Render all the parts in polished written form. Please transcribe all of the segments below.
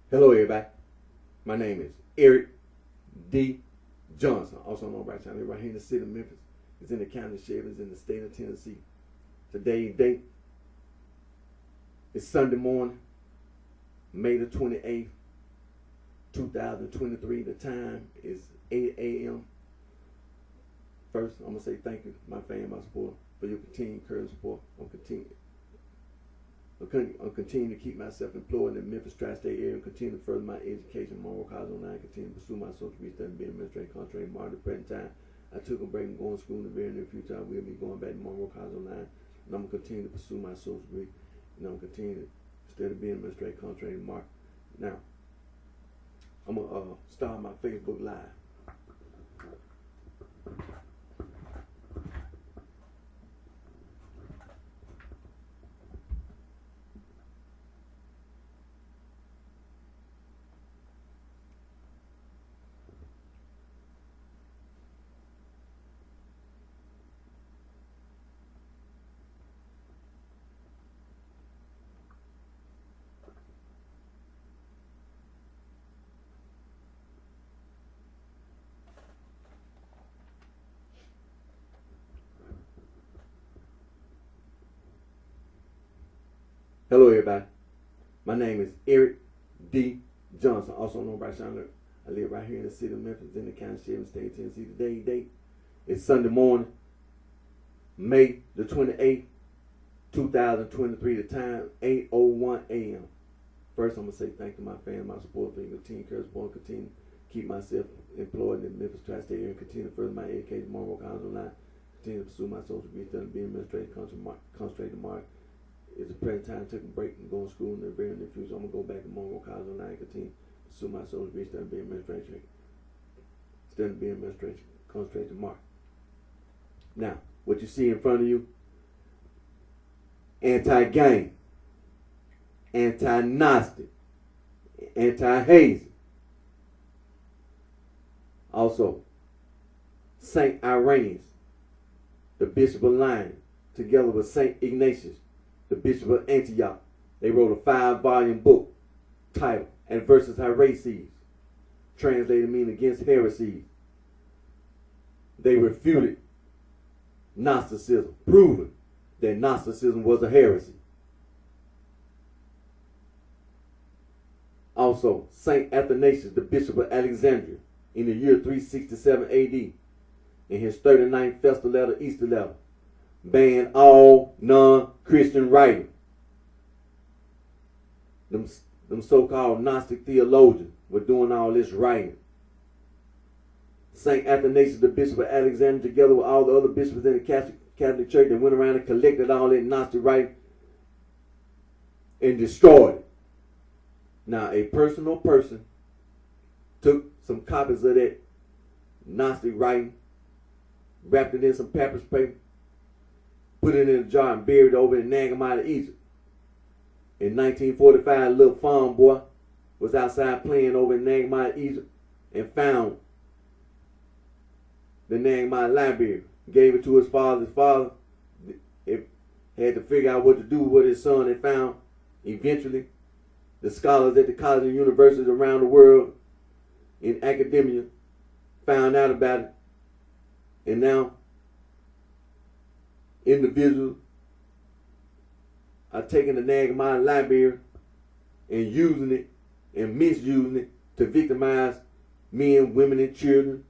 Hello, everybody. My name is Eric D. Johnson, also known as BrightShine. Right here in the city of Memphis. It's in the county of Shelby. It's in the state of Tennessee. Today's date is Sunday morning, May the 28th, 2023. The time is 8 a.m. First, I'm going to say thank you to my family, my support, for your continued encouragement support. I'll continue to keep myself employed in the Memphis tri-state area and continue to further my education, my work college online, continue to pursue my social research and be an administrative contract market at the present time. I took a break from going to school in the very near future. I will be going back to Monroe College online, and I'm going to continue to pursue my social degree, and I'm going to continue to instead of being an administrative contract market. Now, I'm going to start my Facebook Live. Hello, everybody. My name is Eric D. Johnson, also known as BrightShine. I live right here in the city of Memphis, in the county of Shelby, state of Tennessee. Today's date is Sunday morning, May the 28th, 2023. The time 8:01 a.m. First, I'm gonna say thank you to my family, my support for your continued encouragement, continue to keep myself employed in the Memphis tri-state area, and continue to further my education, Monroe College online, continue to pursue my social degree, studying being administrative concentrated market. It's the present time to take a break and go to school in the very near future. I'm gonna go back to Monroe College online and continue to pursue my social degree, studying being administration, concentrated market. Now, what you see in front of you: anti-gang, anti-Gnostic, anti-hazing. Also, Saint Irenaeus, the Bishop of Lyons, together with Saint Ignatius, the Bishop of Antioch. They wrote a 5-volume book titled Adversus Heresies, translated meaning against heresies. They refuted Gnosticism, proving that Gnosticism was a heresy. Also, Saint Athanasius, the Bishop of Alexandria, in the year 367 AD, in his 39th festal letter, Easter letter, banned all non-Christian writing. Them so-called Gnostic theologians were doing all this writing. Saint Athanasius, the Bishop of Alexandria, together with all the other bishops in the Catholic Church, they went around and collected all that Gnostic writing and destroyed it. Now, a personal person took some copies of that Gnostic writing, wrapped it in some papyrus paper, put it in a jar and buried it over in Nagamite, Egypt. In 1945, a little farm boy was outside playing over in Nagamite, Egypt, and found the Nagamite library. Gave it to his father. His father had to figure out what to do with his son. They found eventually the scholars at the colleges and universities around the world in academia found out about it. And now individuals are taking the Nagamite library and using it and misusing it to victimize men, women, and children,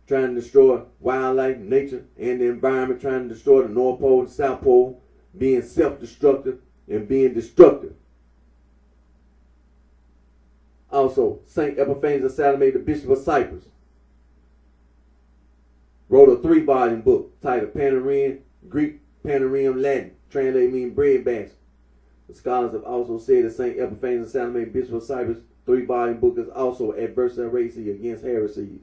trying to destroy wildlife, nature, and the environment, trying to destroy the North Pole and South Pole, being self-destructive and being destructive. Also, Saint Epiphanius of Salome, the Bishop of Cyprus, wrote a 3-volume book titled Panarium, Greek, Panarium, Latin, translated meaning bread basket. The scholars have also said that Saint Epiphanius of Salome, Bishop of Cyprus, 3-volume book is also Adversus Heresies against heresies.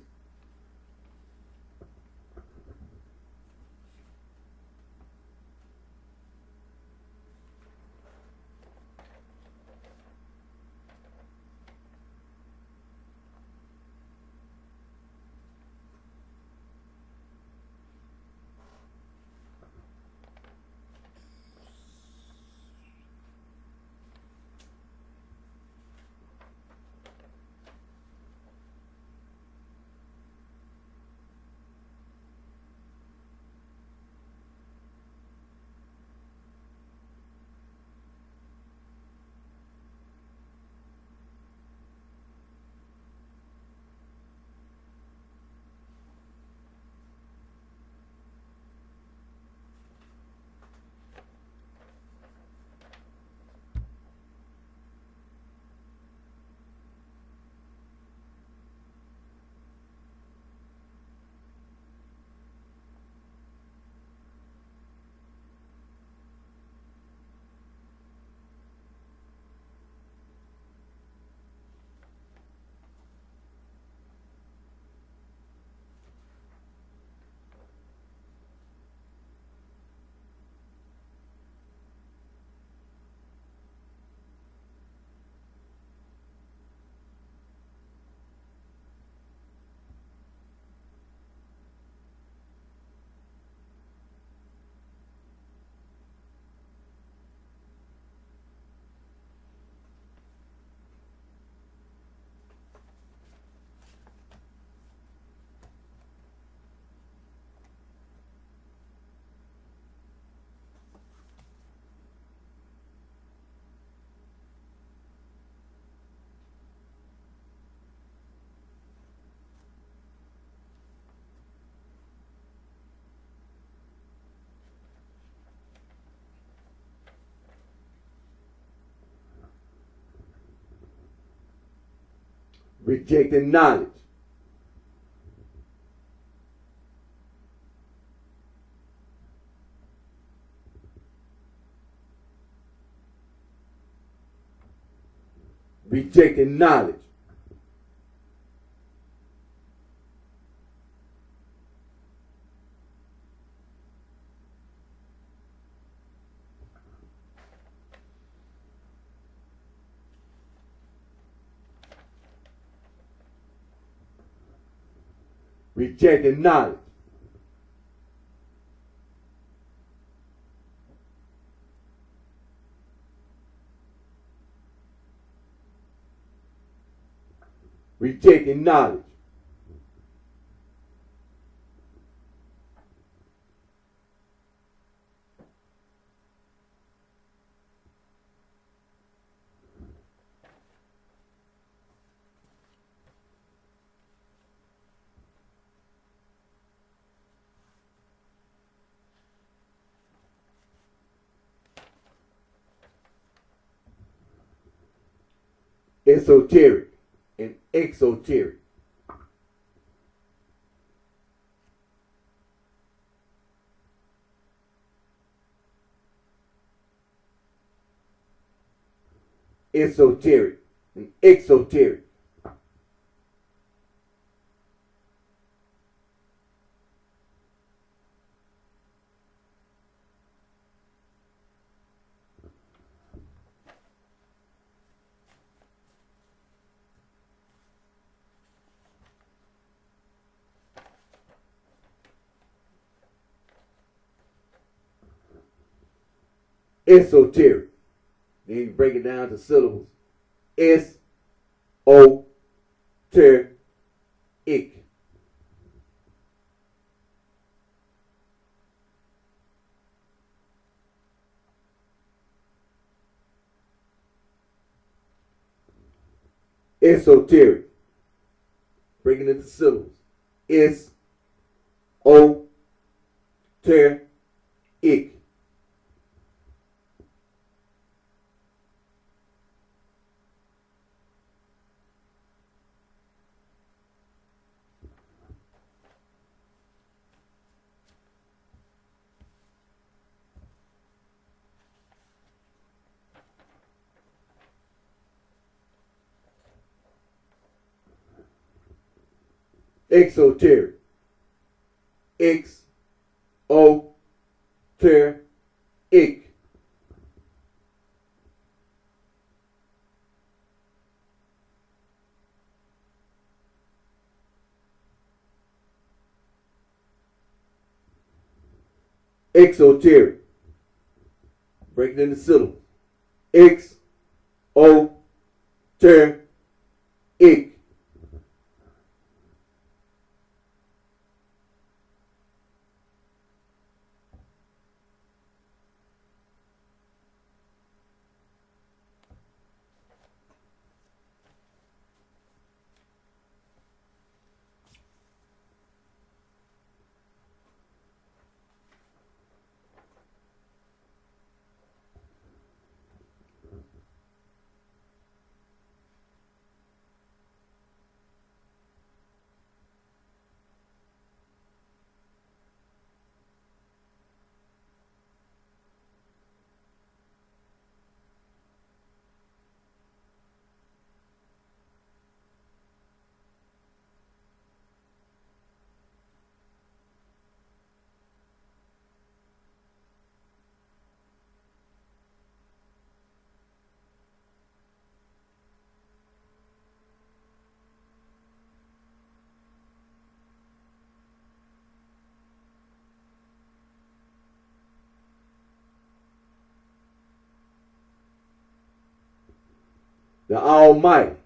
Rejecting knowledge. Rejecting knowledge. Rejecting knowledge. Rejecting knowledge. Esoteric and exoteric. Esoteric and exoteric. Esoteric. Then you break it down to syllables. S-O-Ter-ic. Esoteric. Breaking it into syllables. S-O-Ter-ic. Exoteric. X-O-Ter-ic. Exoteric. Break it into syllables. X-O-Ter-ic. The Almighty,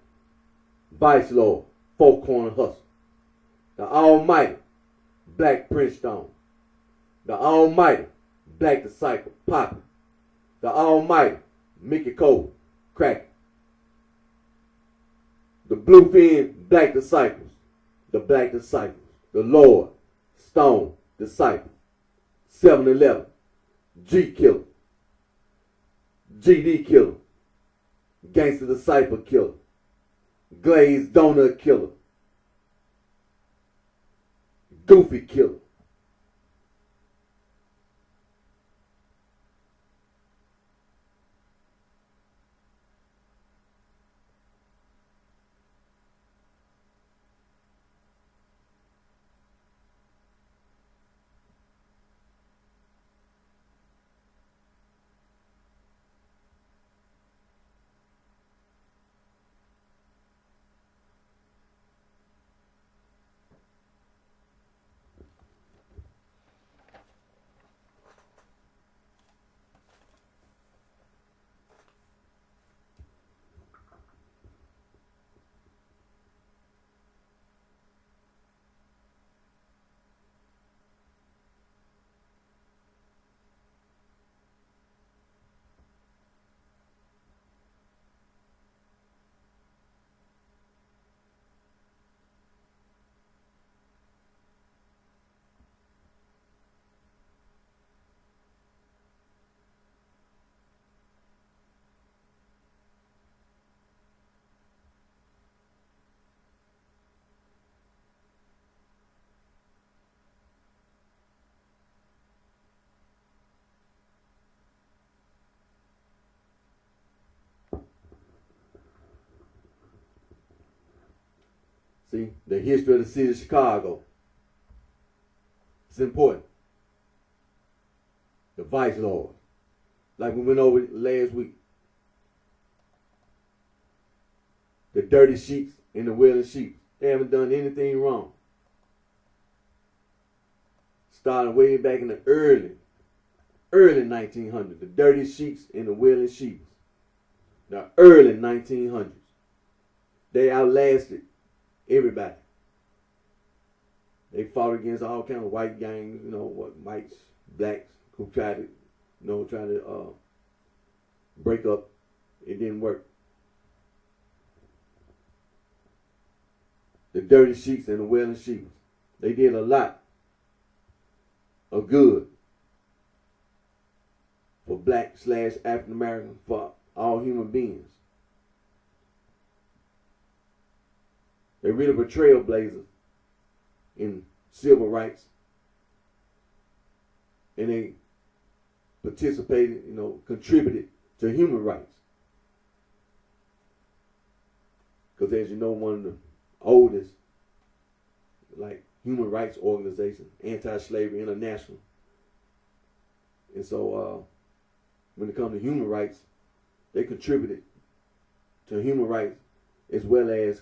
Vice Lord, Four Corner Hustle. The Almighty, Black Prince Stone. The Almighty, Black Disciple, Poppy. The Almighty, Mickey Cole, Cracker. The Bluefin, Black Disciples. The Black Disciples. The Lord, Stone, Disciple. 7-Eleven, G Killer. GD Killer. Gangster Disciple Killer. glazed donut killer, goofy killer. See, the history of the city of Chicago. It's important. The vice lords. Like we went over last week. The dirty sheets and the willing sheep. They haven't done anything wrong. Started way back in the early 1900s. The dirty sheets and the willing sheep. The early 1900s. They outlasted everybody. They fought against all kinds of white gangs, whites, blacks, who tried to break up. It didn't work. The dirty sheets and the wailing sheep. They did a lot of good for black/African Americans, for all human beings. They really were trailblazers in civil rights. And they participated, contributed to human rights. Because as you know, one of the oldest, human rights organizations, Anti-Slavery International. And so when it comes to human rights, they contributed to human rights as well as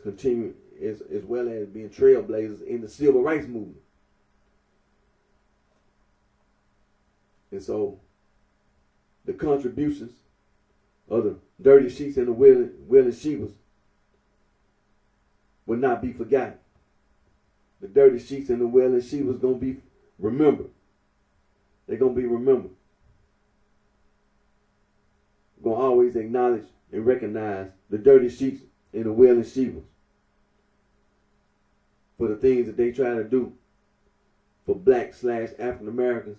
as well as being trailblazers in the civil rights movement. And so the contributions of the dirty sheets and the willing sheepers will not be forgotten. The dirty sheets and the willing sheepers going to be remembered. They're going to be remembered. We're going to always acknowledge and recognize the dirty sheets and the willing sheepers for the things that they try to do for black/African Americans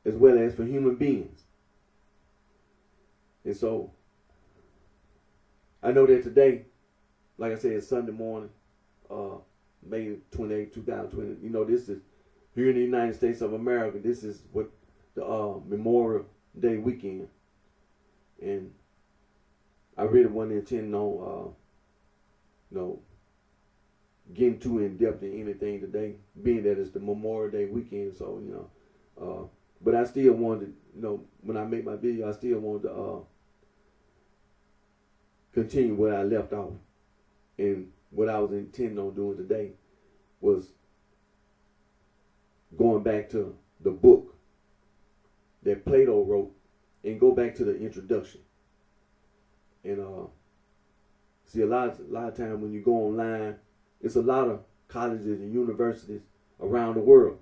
as well as for human beings. And so I know that today, like I said, it's Sunday morning, May 28, 2020. This is here in the United States of America. This is what the Memorial Day weekend. And I really wasn't intending on, getting too in depth in anything today, being that it's the Memorial Day weekend. So, but I still wanted to, when I make my video, I still wanted to continue where I left off. And what I was intending on doing today was going back to the book that Plato wrote and go back to the introduction. And see, a lot of time when you go online, it's a lot of colleges and universities around the world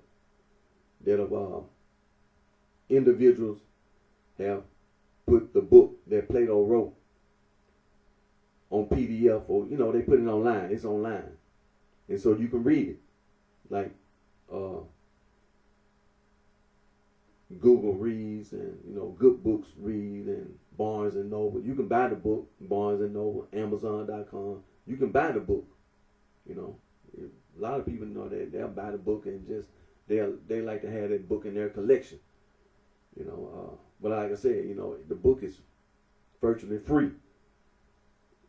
that have individuals have put the book that Plato wrote on PDF, or they put it online. It's online, and so you can read it, like Google reads, and Good Books read, and Barnes and Noble. You can buy the book, Barnes and Noble, Amazon.com. You can buy the book. You know, a lot of people know that they'll buy the book and just they like to have that book in their collection. You know, but like I said, you know, the book is virtually free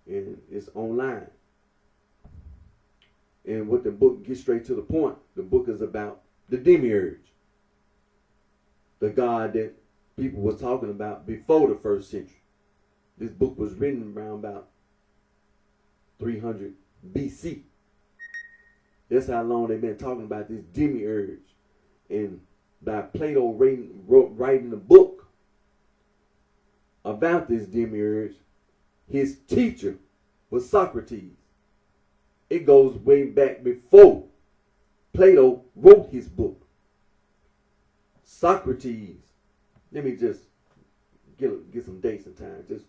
and it's online. And what the book gets straight to the point. The book is about the demiurge, the God that people was talking about before the first century. This book was written around about 300 BC. That's how long they've been talking about this demiurge. And by Plato writing a book about this demiurge, his teacher was Socrates. It goes way back before Plato wrote his book. Socrates. Let me just get some dates and time. Just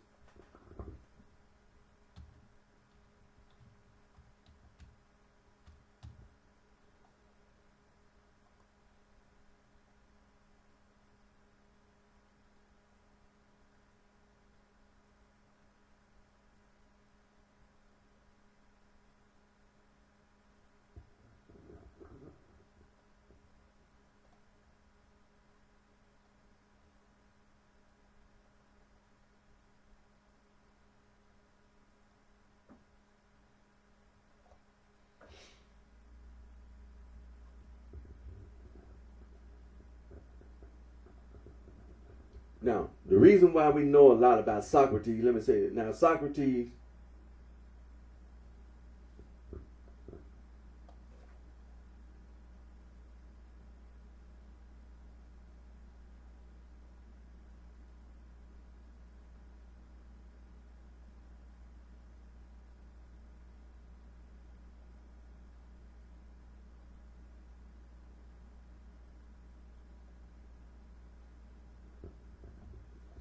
now, the reason why we know a lot about Socrates, let me say it. Now, Socrates,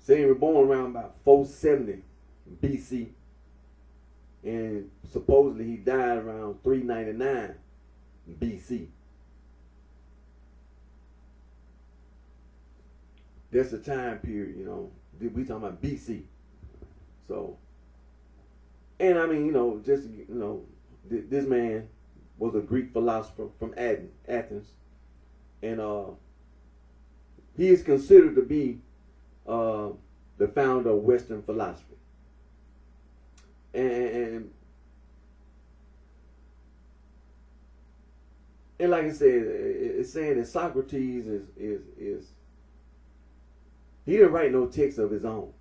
say he was born around about 470 BC, and supposedly he died around 399 BC. That's the time period, you know. We talking about BC. So, and I mean, you know, just you know, this man was a Greek philosopher from Athens, and he is considered to be the founder of Western philosophy. And like I said, it's saying that Socrates is he didn't write no text of his own.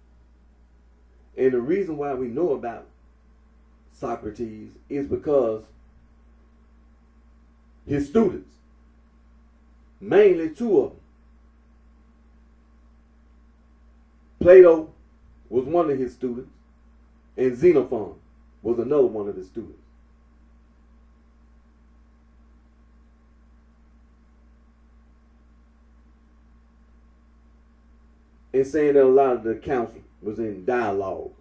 And the reason why we know about Socrates is because his students, mainly two of them, Plato was one of his students, and Xenophon was another one of his students. And saying that a lot of the accounts was in dialogue.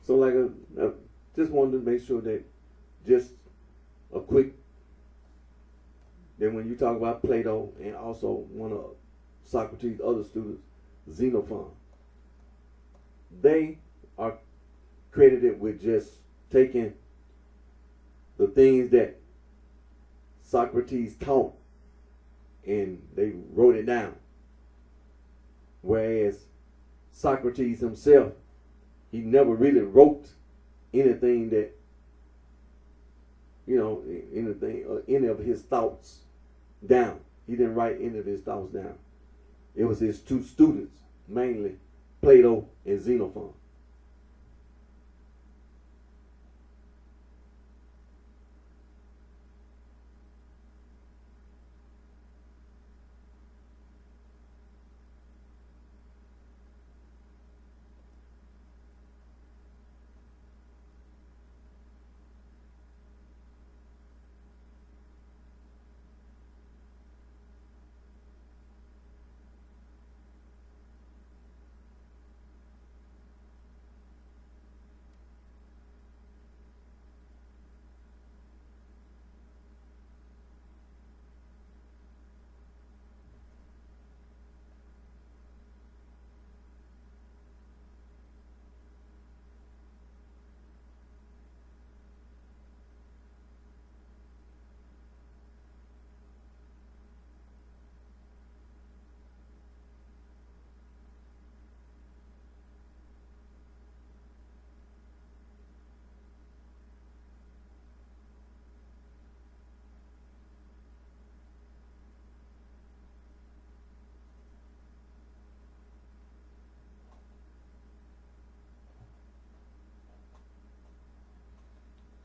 So like just wanted to make sure that just a quick, then when you talk about Plato and also one of Socrates' other students, Xenophon, they are credited with just taking the things that Socrates taught and they wrote it down. Whereas Socrates himself, he never really wrote anything that, any of his thoughts down. He didn't write any of his thoughts down. It was his two students, mainly Plato and Xenophon.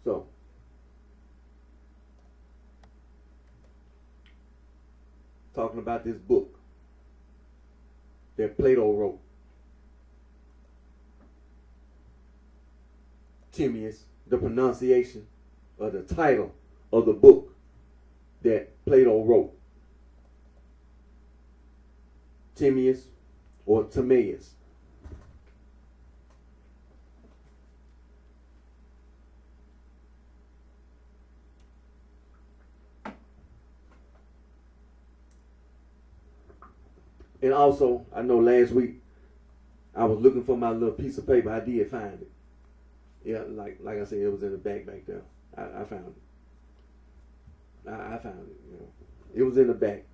So, talking about this book that Plato wrote, Timaeus, the pronunciation of the title of the book that Plato wrote, Timaeus or Timaeus. And also, I know last week I was looking for my little piece of paper. I did find it. Yeah, like I said, it was in the back there. I found it. I found it. It was in the back.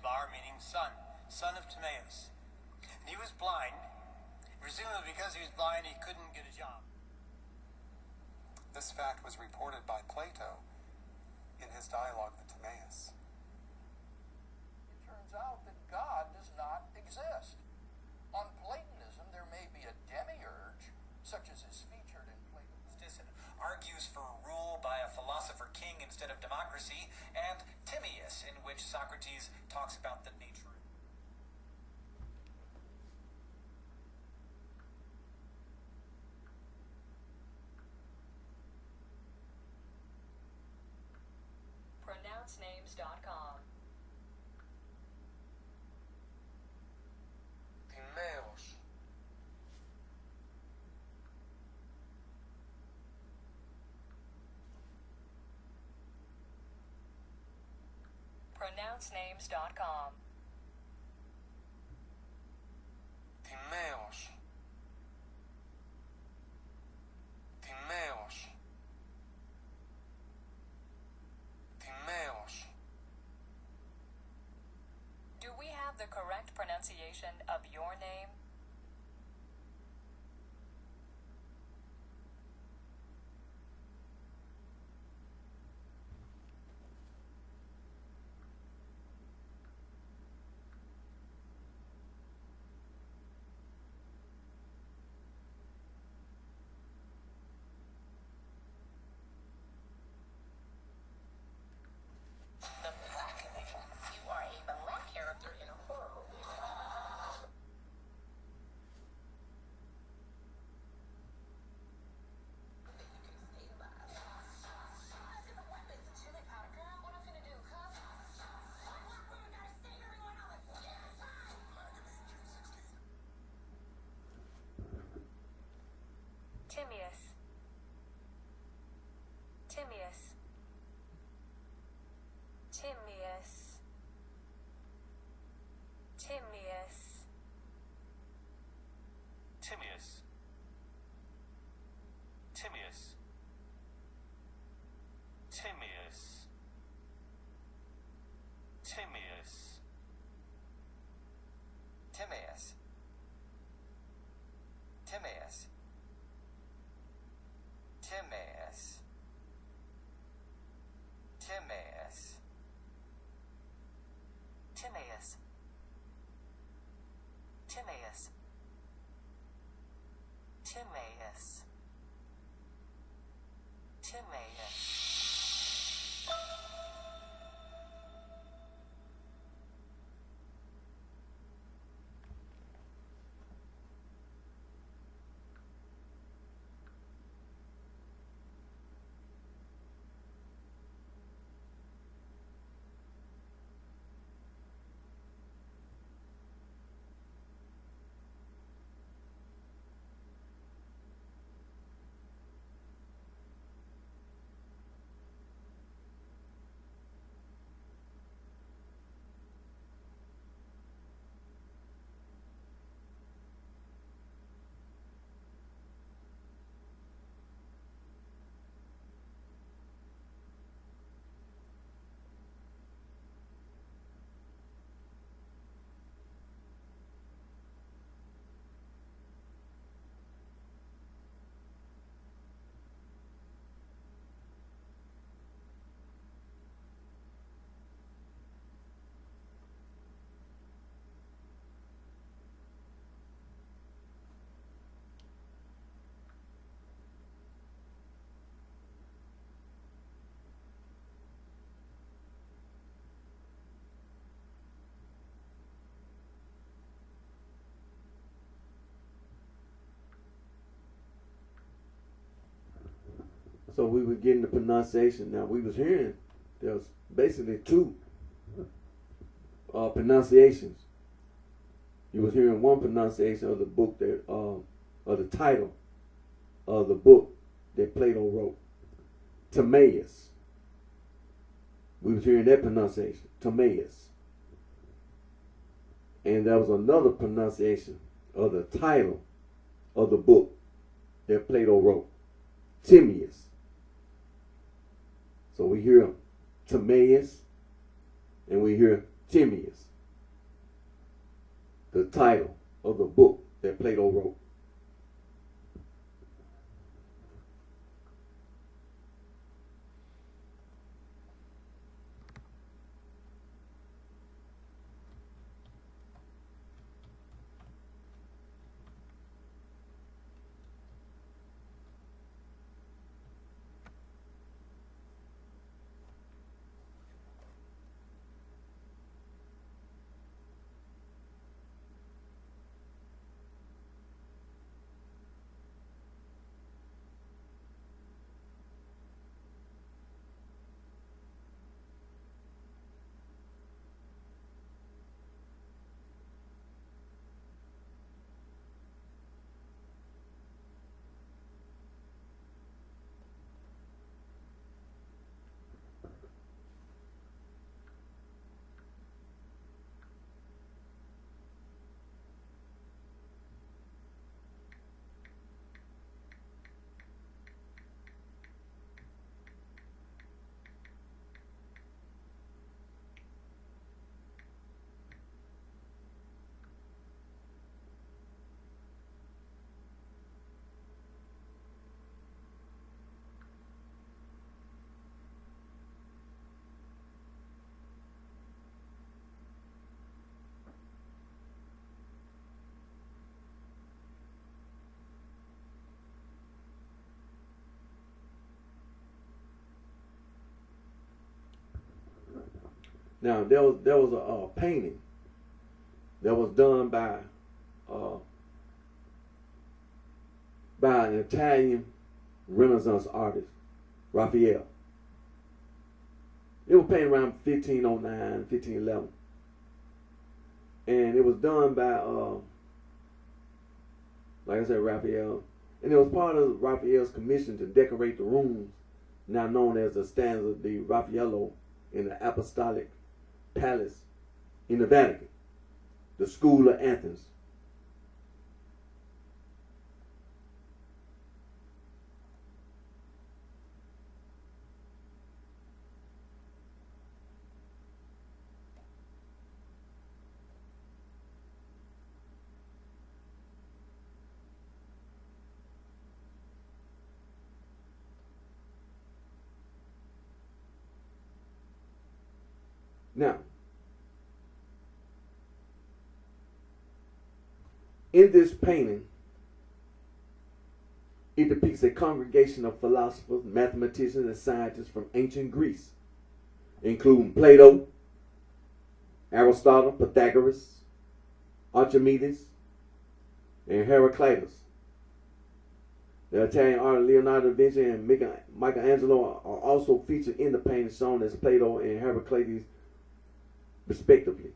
bar, meaning son of Timaeus. And he was blind. Presumably because he was blind, he couldn't get a job. This fact was reported by Plato in his dialogue with Timaeus. It turns out that God does not exist. On Platonism, there may be a demiurge, such as is featured in Plato's Dissident argues for rule by a philosopher king instead of democracy, and Timaeus, in which Socrates talks about the nature of pronouncenames.com. Timaeus. pronouncenames.com. Timaeus. Timaeus. Timaeus. Do we have the correct pronunciation of your name? You are a black character in a horror movie. Timaeus. Timaeus. Timaeus. Timaeus. Timaeus. Timaeus. Timaeus. Timaeus. Timaeus. Timaeus. Timaeus. Timaeus. Timaeus. Timaeus. Timaeus. Timaeus. So we were getting the pronunciation. Now we was hearing there was basically two pronunciations. You was hearing one pronunciation of the book that of the title of the book that Plato wrote, Timaeus. We was hearing that pronunciation, Timaeus. And there was another pronunciation of the title of the book that Plato wrote, Timaeus. So we hear Timaeus and we hear Timaeus. the title of the book that Plato wrote. Now there was a painting that was done by an Italian Renaissance artist, Raphael. It was painted around 1509, 1511. And it was done by, like I said, Raphael. And it was part of Raphael's commission to decorate the rooms, now known as the Stanza di Raffaello in the Apostolic Palace in the Vatican, the School of Athens. Now, in this painting, it depicts a congregation of philosophers, mathematicians, and scientists from ancient Greece, including Plato, Aristotle, Pythagoras, Archimedes, and Heraclitus. The Italian artist Leonardo da Vinci and Michelangelo are also featured in the painting, shown as Plato and Heraclitus respectively.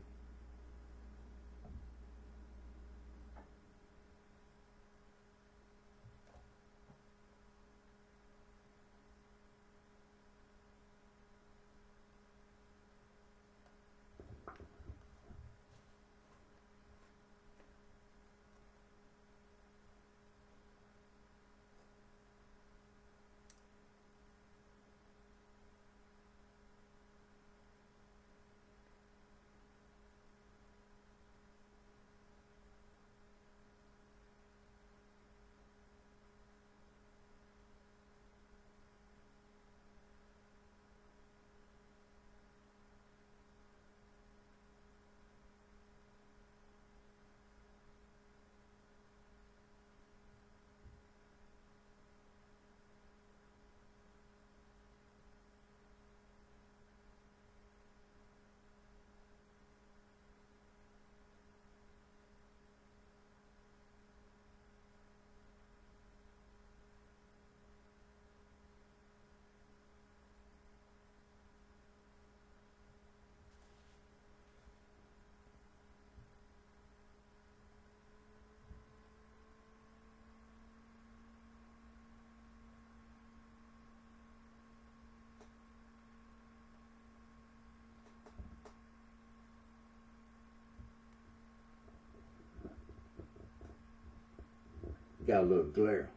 Got a little glare.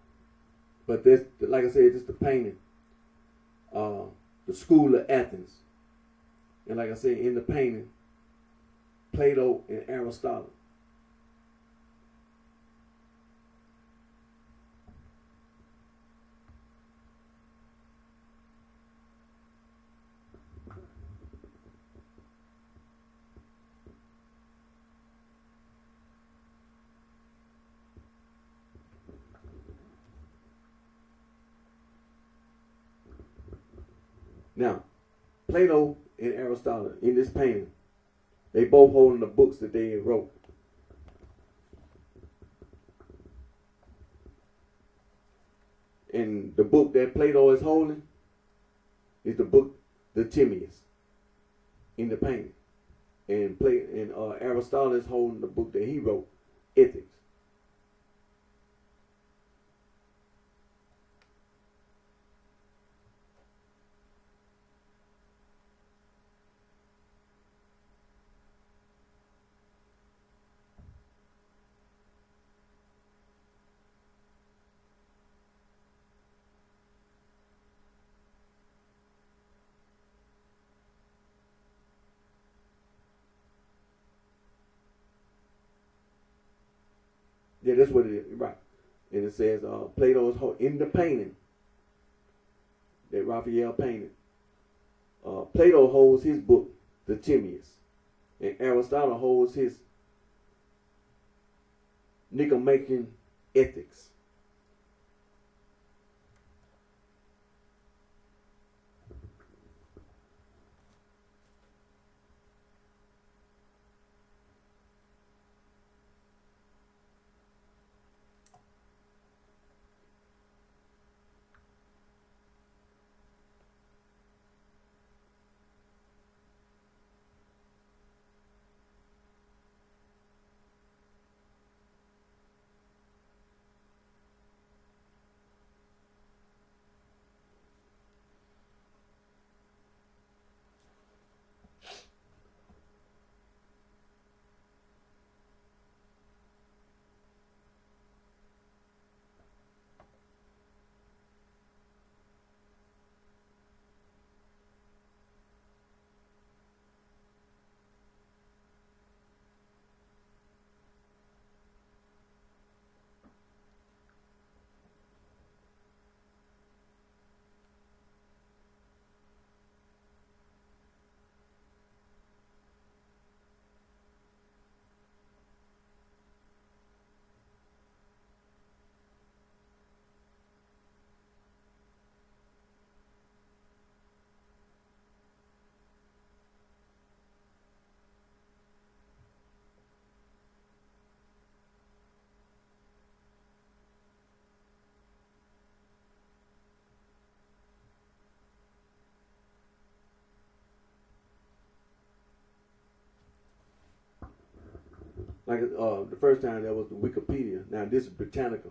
But this, like I said, just the painting. The School of Athens. And like I said, in the painting, Plato and Aristotle Now, Plato and Aristotle in this painting, they both holding the books that they wrote. And the book that Plato is holding is the book, the Timaeus, in the painting. And Aristotle is holding the book that he wrote, Ethics. Yeah, that's what it is, right? And it says Plato is in the painting that Raphael painted. Plato holds his book, the Timaeus, and Aristotle holds his Nicomachean Ethics. Like the first time that was the Wikipedia. Now this is Britannica,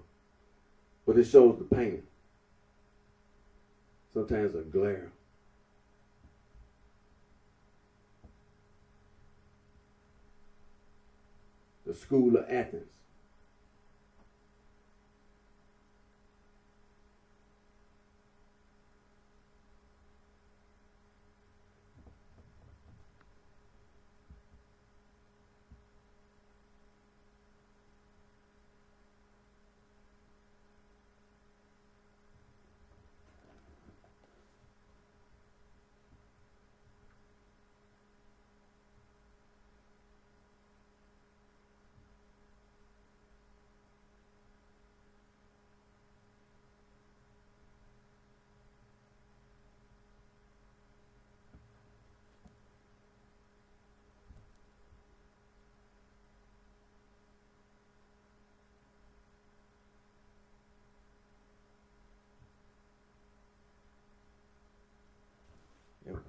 but it shows the painting. Sometimes a glare. The School of Athens. There we go.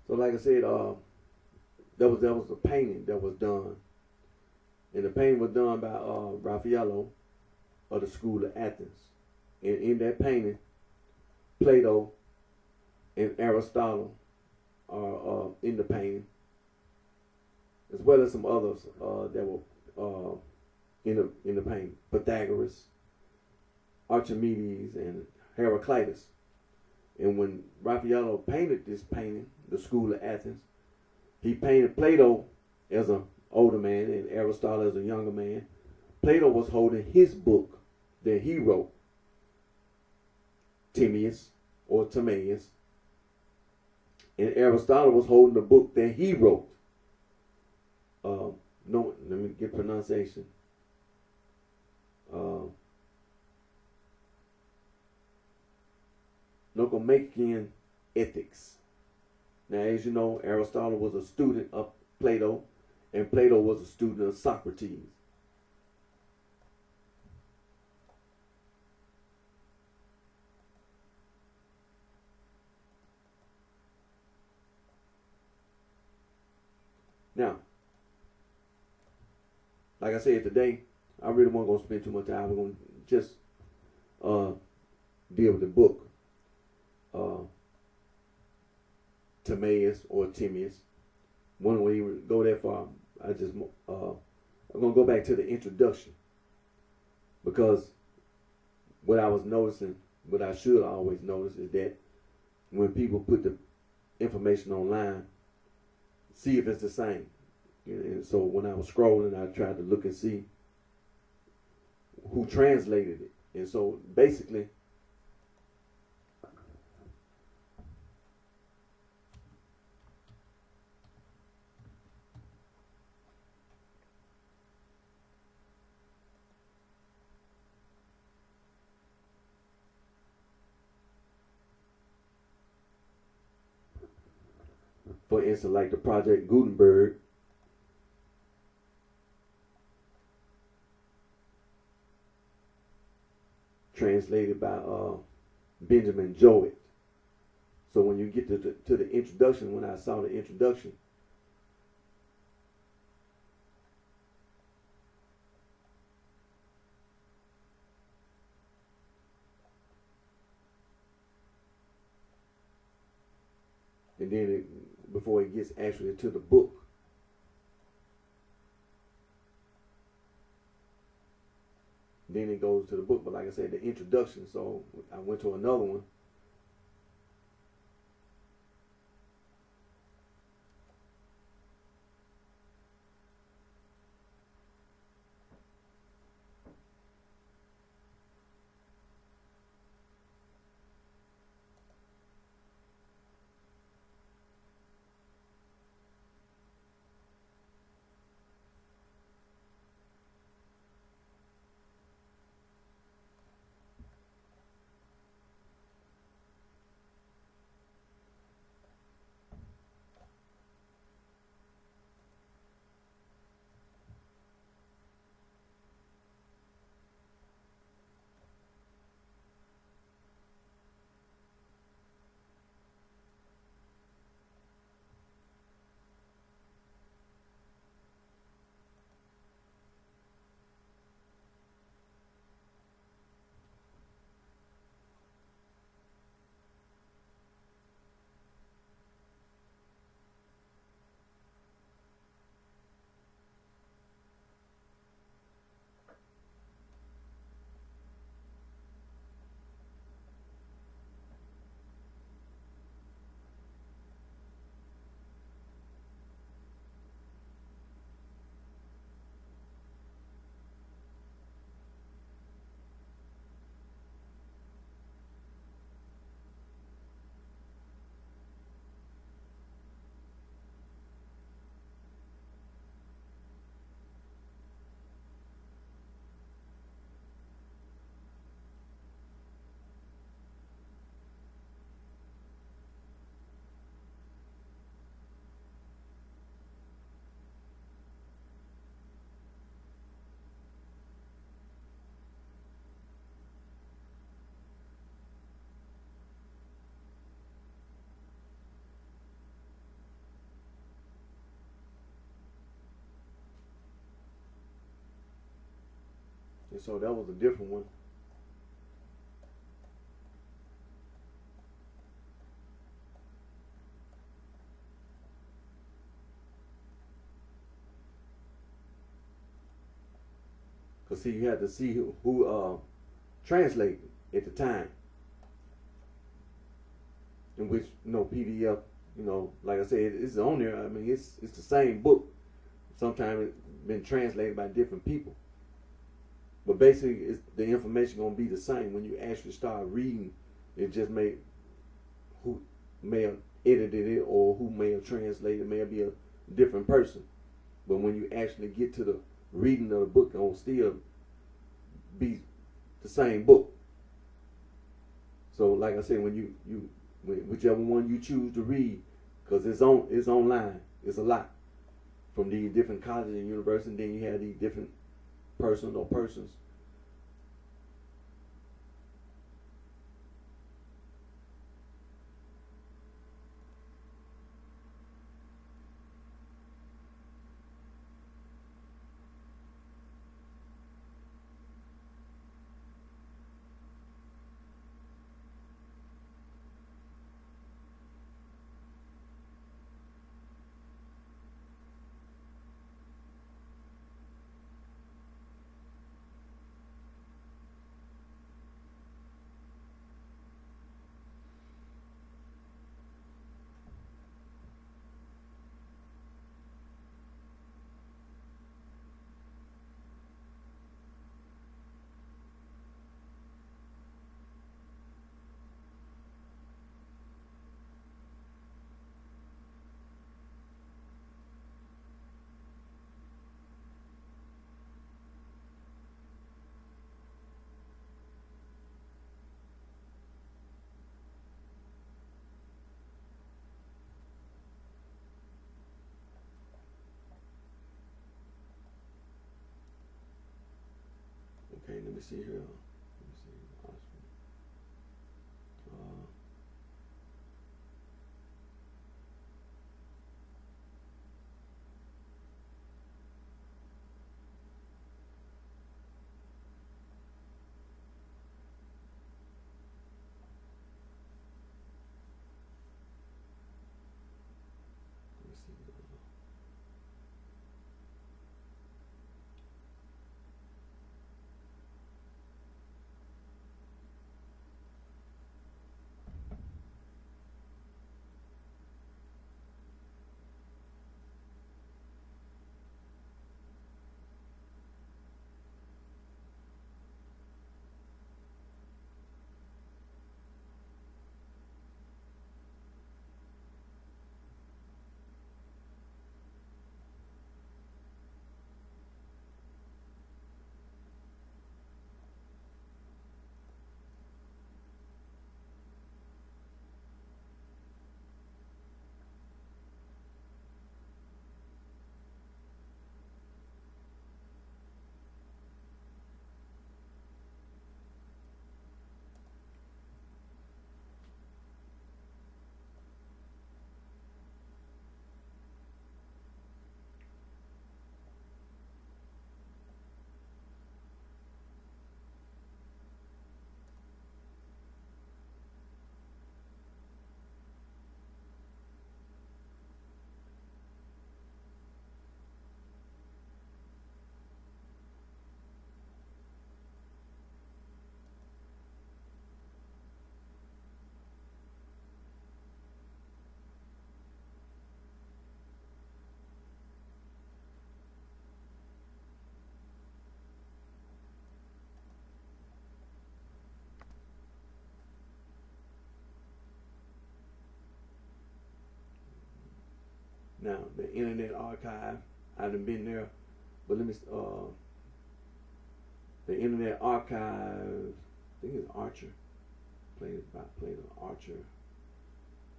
So like I said, that was a painting that was done, and the painting was done by Raphael of the School of Athens. And in that painting, Plato and Aristotle are in the painting, as well as some others that were in the painting. Pythagoras, Archimedes and Heraclitus. And when Raffaello painted this painting, the School of Athens, he painted Plato as an older man and Aristotle as a younger man. Plato was holding his book that he wrote, Timaeus or Timaeus, and Aristotle was holding the book that he wrote. No, let me get pronunciation. Nicomachean Ethics. Now, as you know, Aristotle was a student of Plato, and Plato was a student of Socrates. Now, like I said today, I really wasn't going to spend too much time. We're going to just deal with the book, Timaeus or Timaeus. One way you go that far, I'm going to go back to the introduction, because what I was noticing, what I should always notice, is that when people put the information online, see if it's the same. And so when I was scrolling, I tried to look and see who translated it. And so basically, for instance, like the Project Gutenberg, translated by Benjamin Jowett. So when you get to the introduction, when I saw the introduction, and then before it gets actually to the book, then it goes to the book. But like I said, the introduction, so I went to another one. And so that was a different one. Cause see, you had to see who translated at the time. In which, PDF, like I said, it's on there. I mean, it's the same book. Sometimes it's been translated by different people. But basically, the information going to be the same. When you actually start reading, it just who may have edited it or who may have translated it may be a different person. But when you actually get to the reading of the book, it will still be the same book. So, like I said, when whichever one you choose to read, because it's online, it's a lot from these different colleges and universities. And then you have these different person or persons. Okay, let me see here. Let me see. Now, the Internet Archive, I done been there, but let me, the Internet Archive, I think it's Archer, played Archer,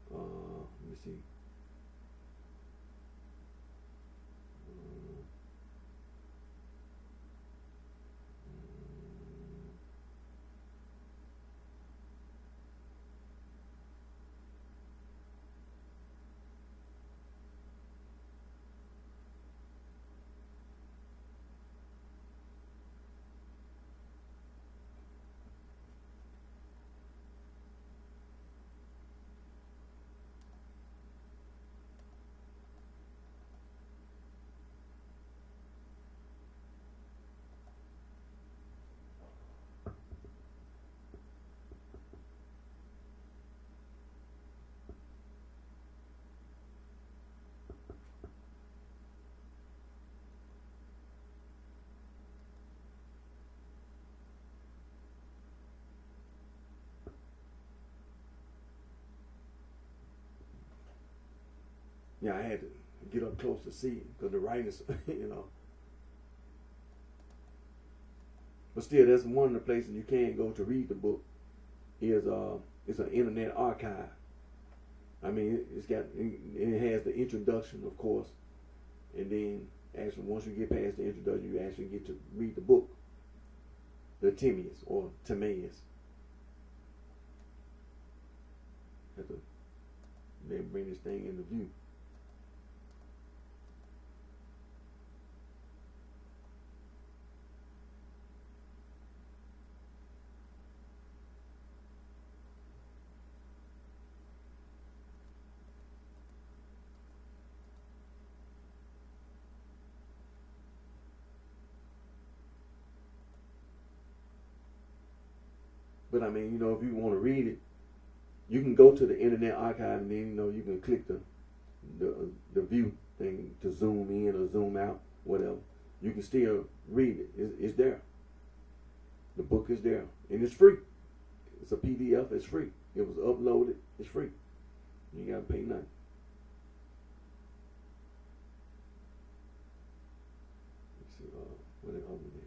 let me see. I had to get up close to see it because the writing's, you know. But still, that's one of the places you can go to read the book. It's an internet archive. I mean, it has the introduction, of course, and then actually once you get past the introduction, you actually get to read the book, the Timaeus or Timaeus. Have to then bring this thing into view. But I mean, if you want to read it, you can go to the Internet Archive and then you can click the view thing to zoom in or zoom out, whatever. You can still read it. It's there. The book is there, and it's free. It's a PDF. It's free. It was uploaded. It's free. You ain't gotta pay nothing. Let's see. What they open it.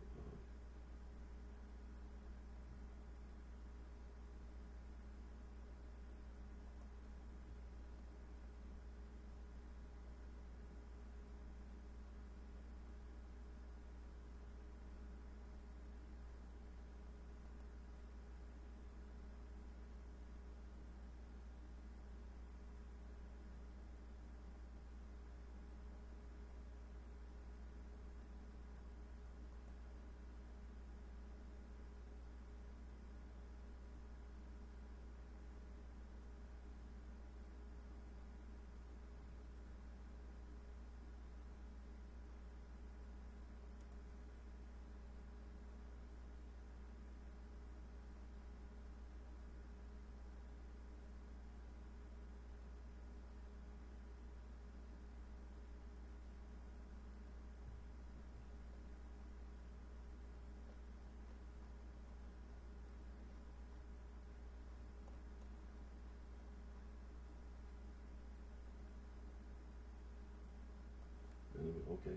Okay.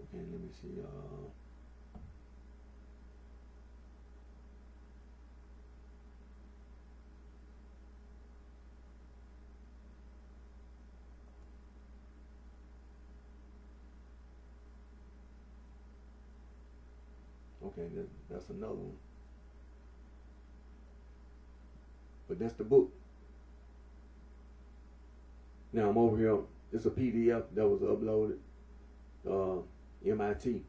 Okay, let me see. Okay, that's another one. But that's the book. Now I'm over here. It's a PDF that was uploaded. MIT.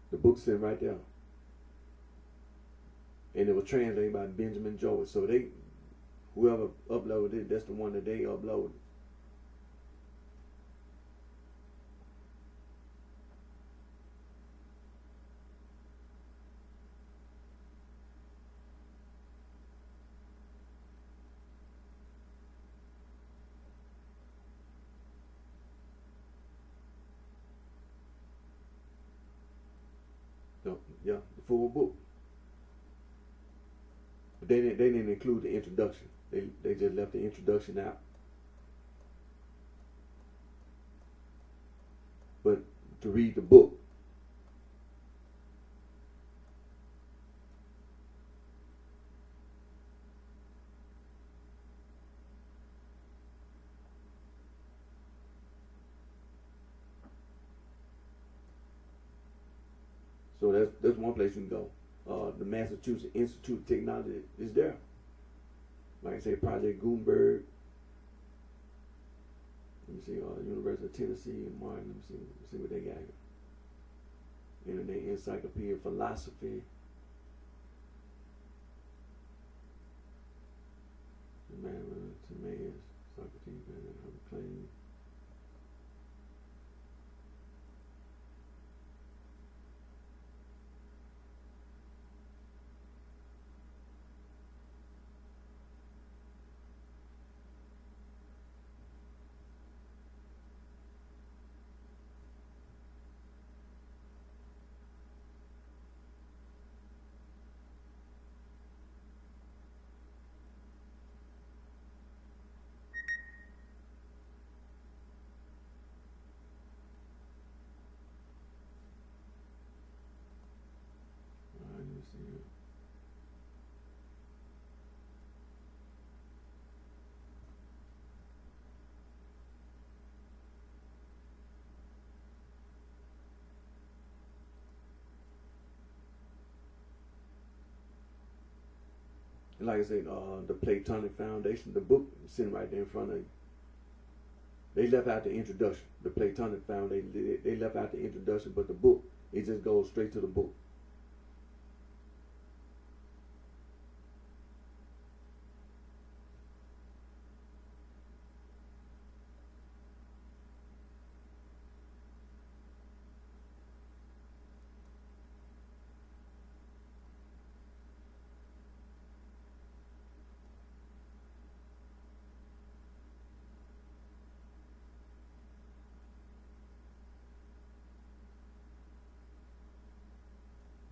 The book's sitting right there. And it was translated by Benjamin Joyce. So whoever uploaded it, that's the one that they uploaded. So, yeah, the full book. But they didn't include the introduction. They just left the introduction out. But to read the book, so that's one place you can go. the Massachusetts Institute of Technology is there. Like I say, Project Gutenberg. Let me see, University of Tennessee and Martin. Let me see what they got here. Internet Encyclopedia of Philosophy. Timaeus, Socrates, Claim. Let me see here. Like I said, the Platonic Foundation, the book is sitting right there in front of you. They left out the introduction. The Platonic Foundation, they left out the introduction, but the book, it just goes straight to the book.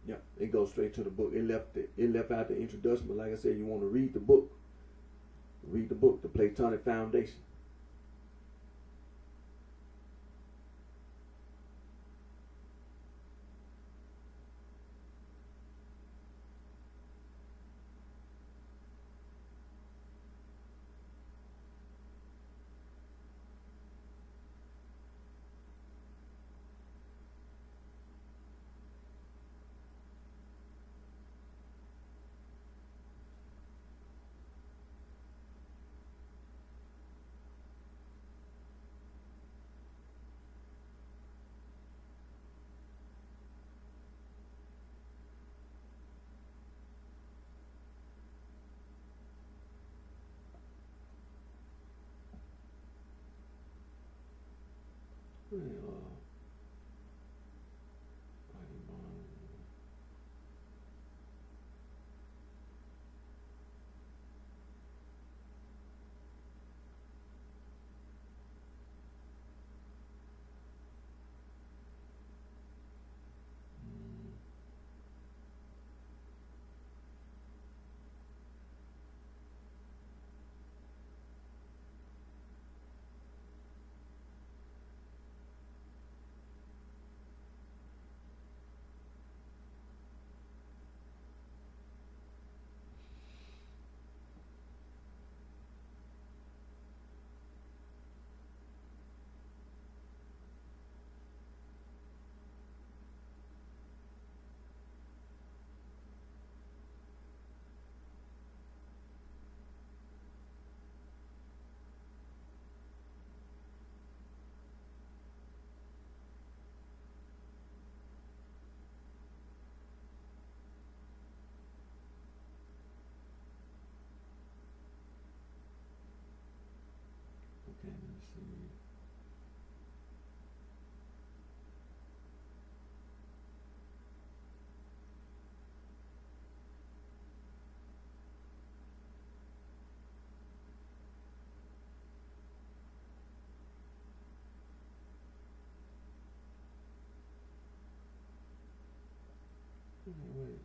Yeah, it goes straight to the book. It left out the introduction, but like I said, you want to read the book. Read the book, The Platonic Foundation. Okay, let me see. Wait.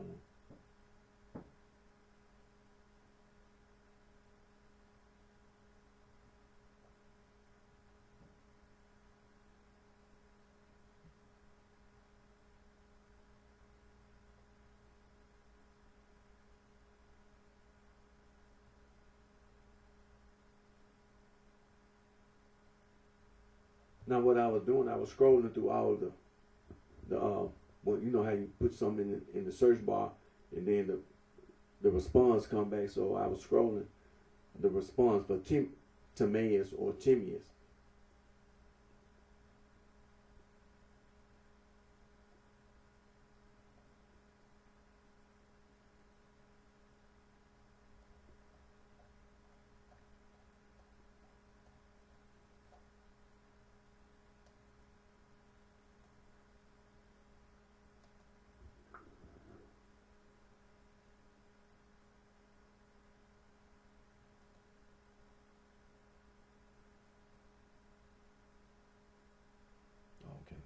one. Now what I was doing, I was scrolling through all of the well, you know how you put something in the search bar and then the response come back. So I was scrolling the response for Timaeus or Timaeus. Okay.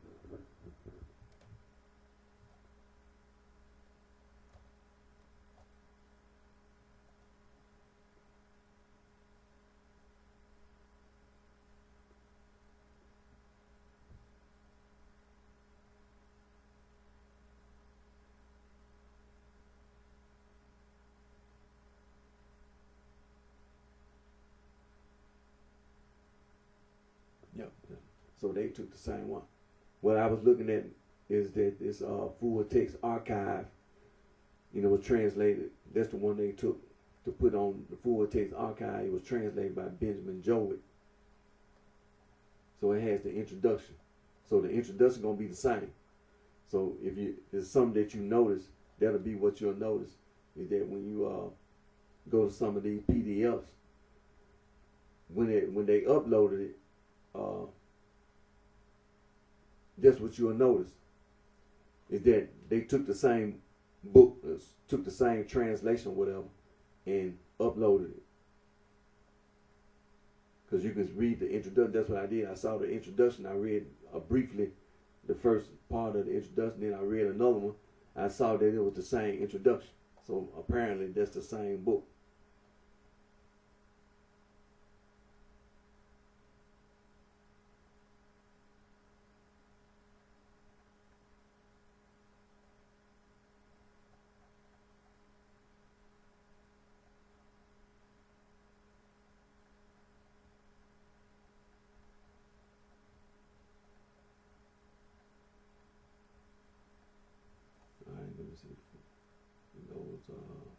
Yep. So they took the same one. What I was looking at is that this full text archive, was translated. That's the one they took to put on the full text archive. It was translated by Benjamin Jowett. So it has the introduction. So the introduction gonna be the same. So if there's something that you notice, that'll be what you'll notice. Is that when you go to some of these PDFs, when they uploaded it, that's what you'll notice. Is that they took the same book, took the same translation, whatever, and uploaded it. Because you can read the introduction. That's what I did. I saw the introduction. I read briefly the first part of the introduction. Then I read another one. I saw that it was the same introduction. So apparently that's the same book. All right, let me see. Those okay.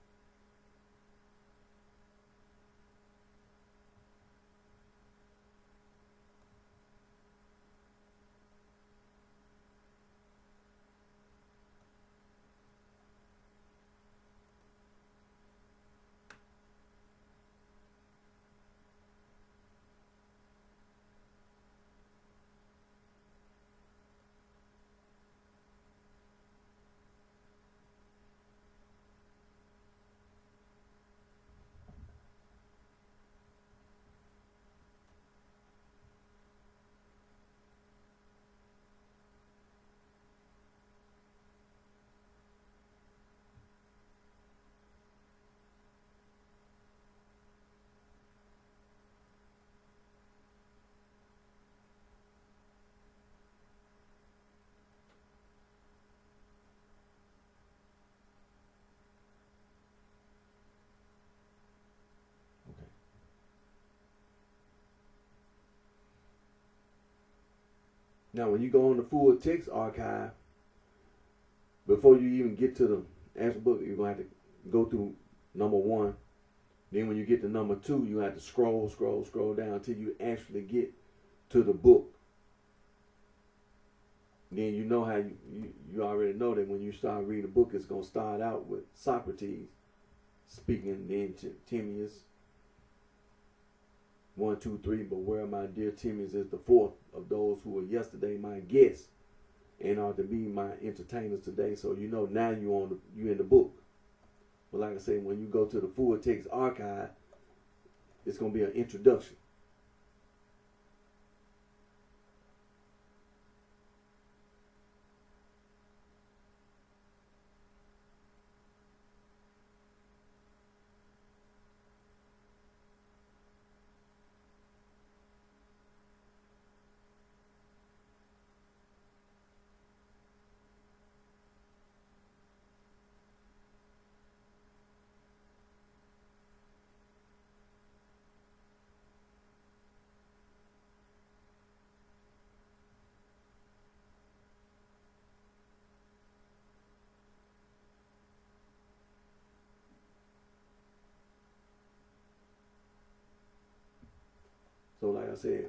Now, when you go on the full text archive, before you even get to the actual book, you're going to have to go through number 1. Then when you get to number 2, you have to scroll down until you actually get to the book. Then you know how you already know that when you start reading the book, it's going to start out with Socrates speaking, then Timaeus, 1, 2, 3. But where my dear Timaeus is the fourth of those who were yesterday my guests and are to be my entertainers today. So now you in the book. But like I said, when you go to the full text archive, it's going to be an introduction. like I said,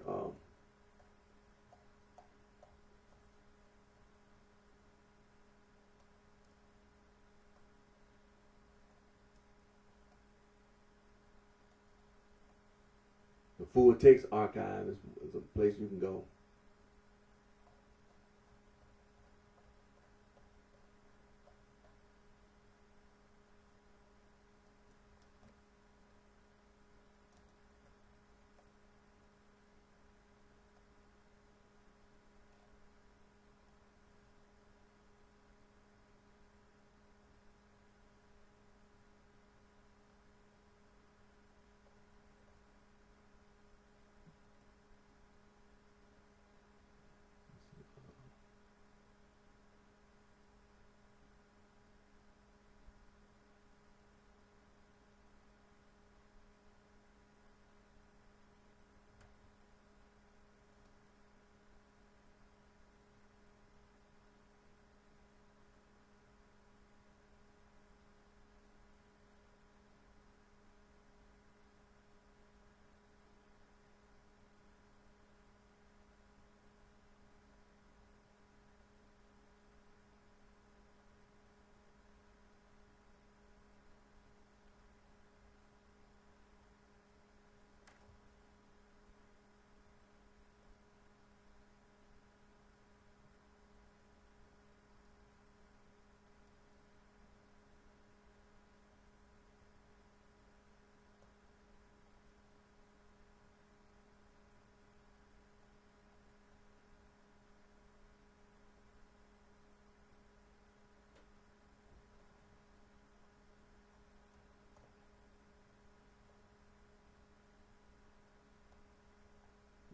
the full text archive is a place you can go.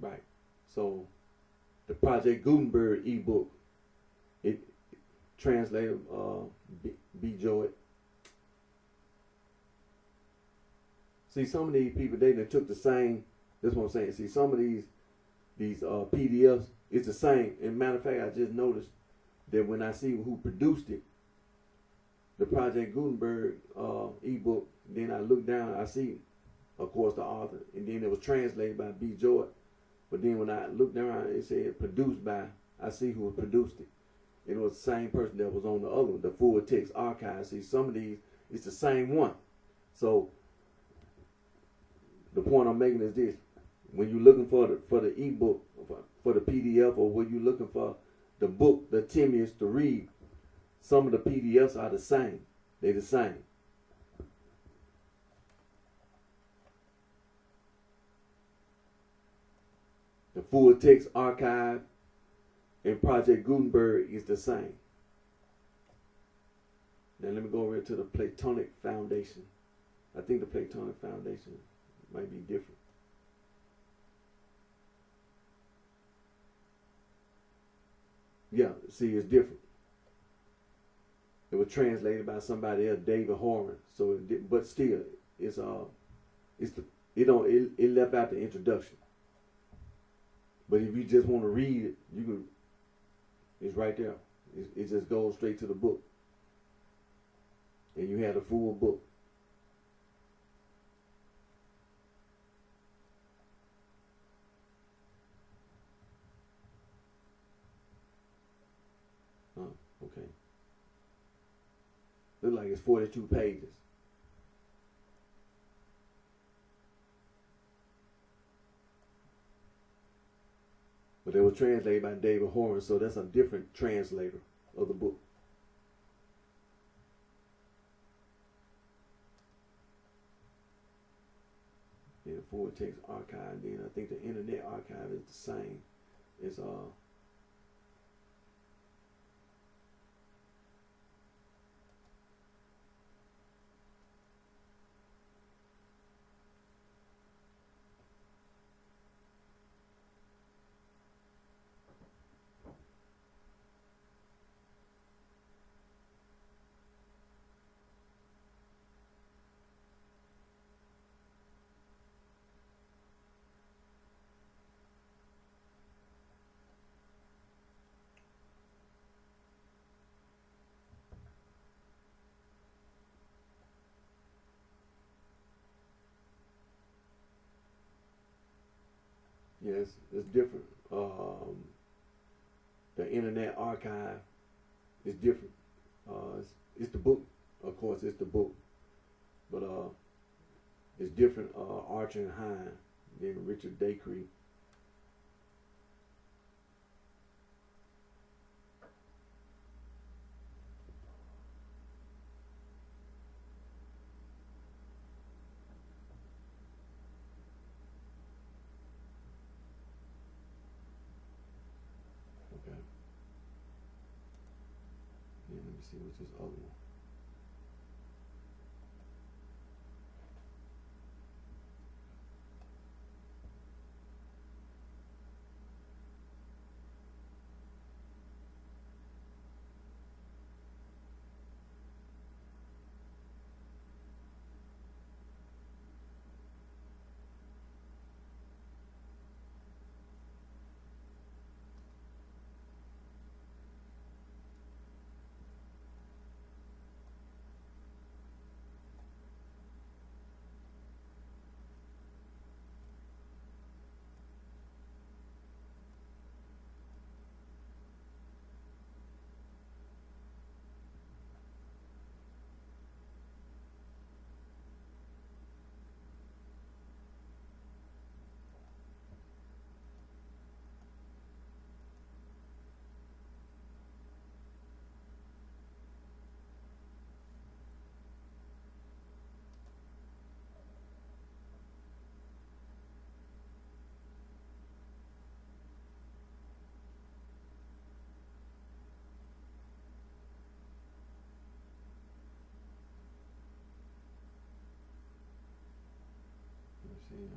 Right. So the Project Gutenberg ebook, it translated B. Joy. See, some of these people, they took the same. That's what I'm saying. See, some of these PDFs, it's the same. And matter of fact, I just noticed that when I see who produced it, the Project Gutenberg ebook, then I look down, I see, of course, the author, and then it was translated by B. Joy. But then when I looked down, it said produced by, I see who produced it. It was the same person that was on the other one, the full text archive. See, some of these, it's the same one. So the point I'm making is this: when you're looking for the ebook, for the PDF, or when you're looking for the book, the Timaeus to read, some of the PDFs are the same. They're the same. The full text archive and Project Gutenberg is the same. Now let me go over to the Platonic Foundation. I think the Platonic Foundation might be different. Yeah, see, it's different. It was translated by somebody else, David Horan. So, but still, it left out the introduction. But if you just want to read it, you can. It's right there. It just goes straight to the book, and you have the full book. Oh, okay. Looks like it's 42 pages. But it was translated by David Horan, so that's a different translator of the book. Yeah, the full text archive. Then I think the internet archive is the same. It's Yes, it's different. The Internet Archive is different. It's the book, of course. It's the book, but it's different. Archer and Hine than Richard Dacre. Okay. Yeah, let me see what's this other one. Let me see.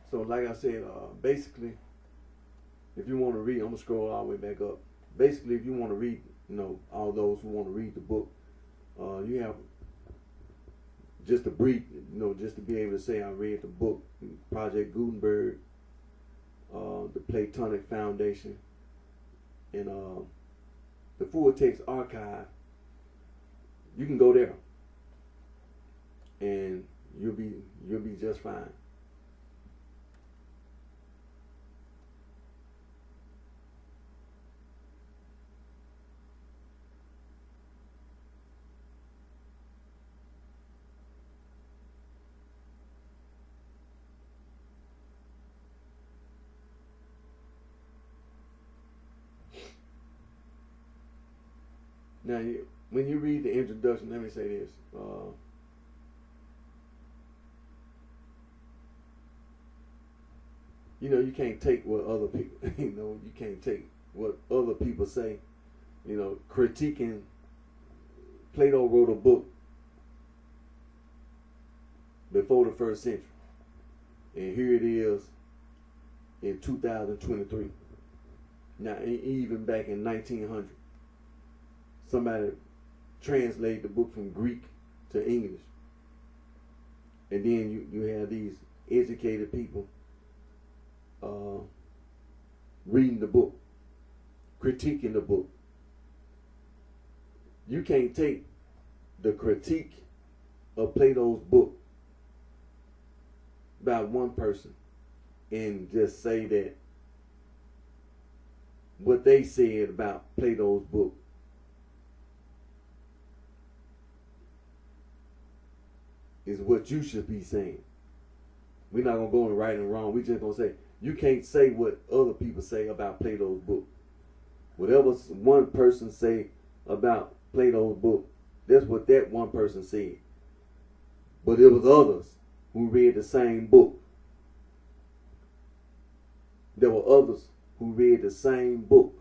So, like I said, basically, if you want to read, I'm gonna scroll all the way back up. Basically, if you want to read, all those who want to read the book, you have just to brief, just to be able to say I read the book, Project Gutenberg, the Platonic Foundation, and the full text archive. You can go there, and you'll be just fine. Now, when you read the introduction, let me say this. You can't take what other people, you can't take what other people say. Critiquing. Plato wrote a book before the first century. And here it is in 2023. Now, even back in 1900. Somebody translated the book from Greek to English. And then you have these educated people reading the book, critiquing the book. You can't take the critique of Plato's book by one person and just say that what they said about Plato's book is what you should be saying. We're not going to go in right and wrong. We're just going to say, you can't say what other people say about Plato's book. Whatever one person say about Plato's book, that's what that one person said. But it was others who read the same book. There were others who read the same book.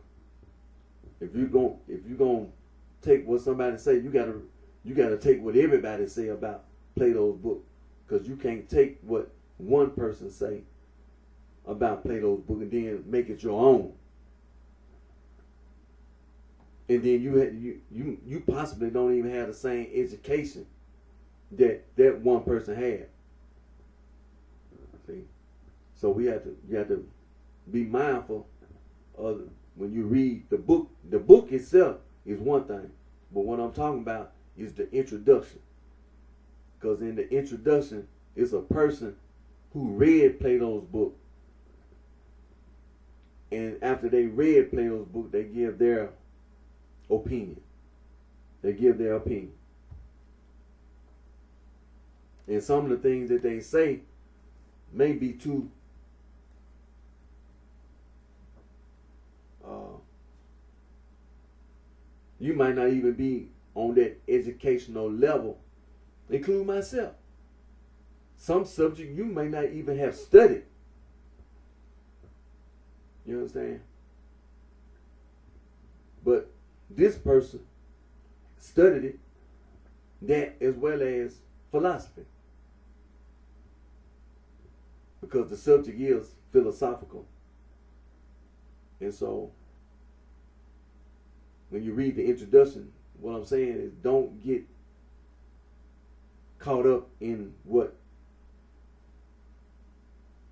If you're gonna take what somebody say, you gotta take what everybody say about Plato's book, because you can't take what one person say about Plato's book and then make it your own. And then you possibly don't even have the same education that one person had. See, so you have to be mindful of when you read the book. The book itself is one thing, but what I'm talking about is the introduction. Because in the introduction, it's a person who read Plato's book, and after they read Plato's book, they give their opinion. They give their opinion. And some of the things that they say may be too you might not even be on that educational level, include myself. Some subject you may not even have studied. You understand? But this person studied it, that as well as philosophy, because the subject is philosophical. And so when you read the introduction, what I'm saying is don't get caught up in what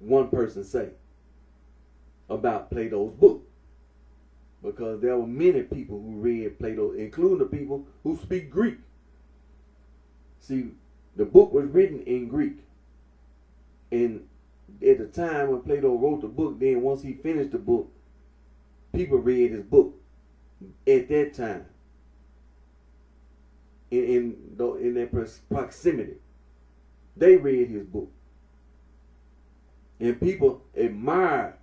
one person say about Plato's book, because there were many people who read Plato, including the people who speak Greek. See, the book was written in Greek, and at the time when Plato wrote the book, then once he finished the book, people read his book at that time in that proximity. They read his book, and people admired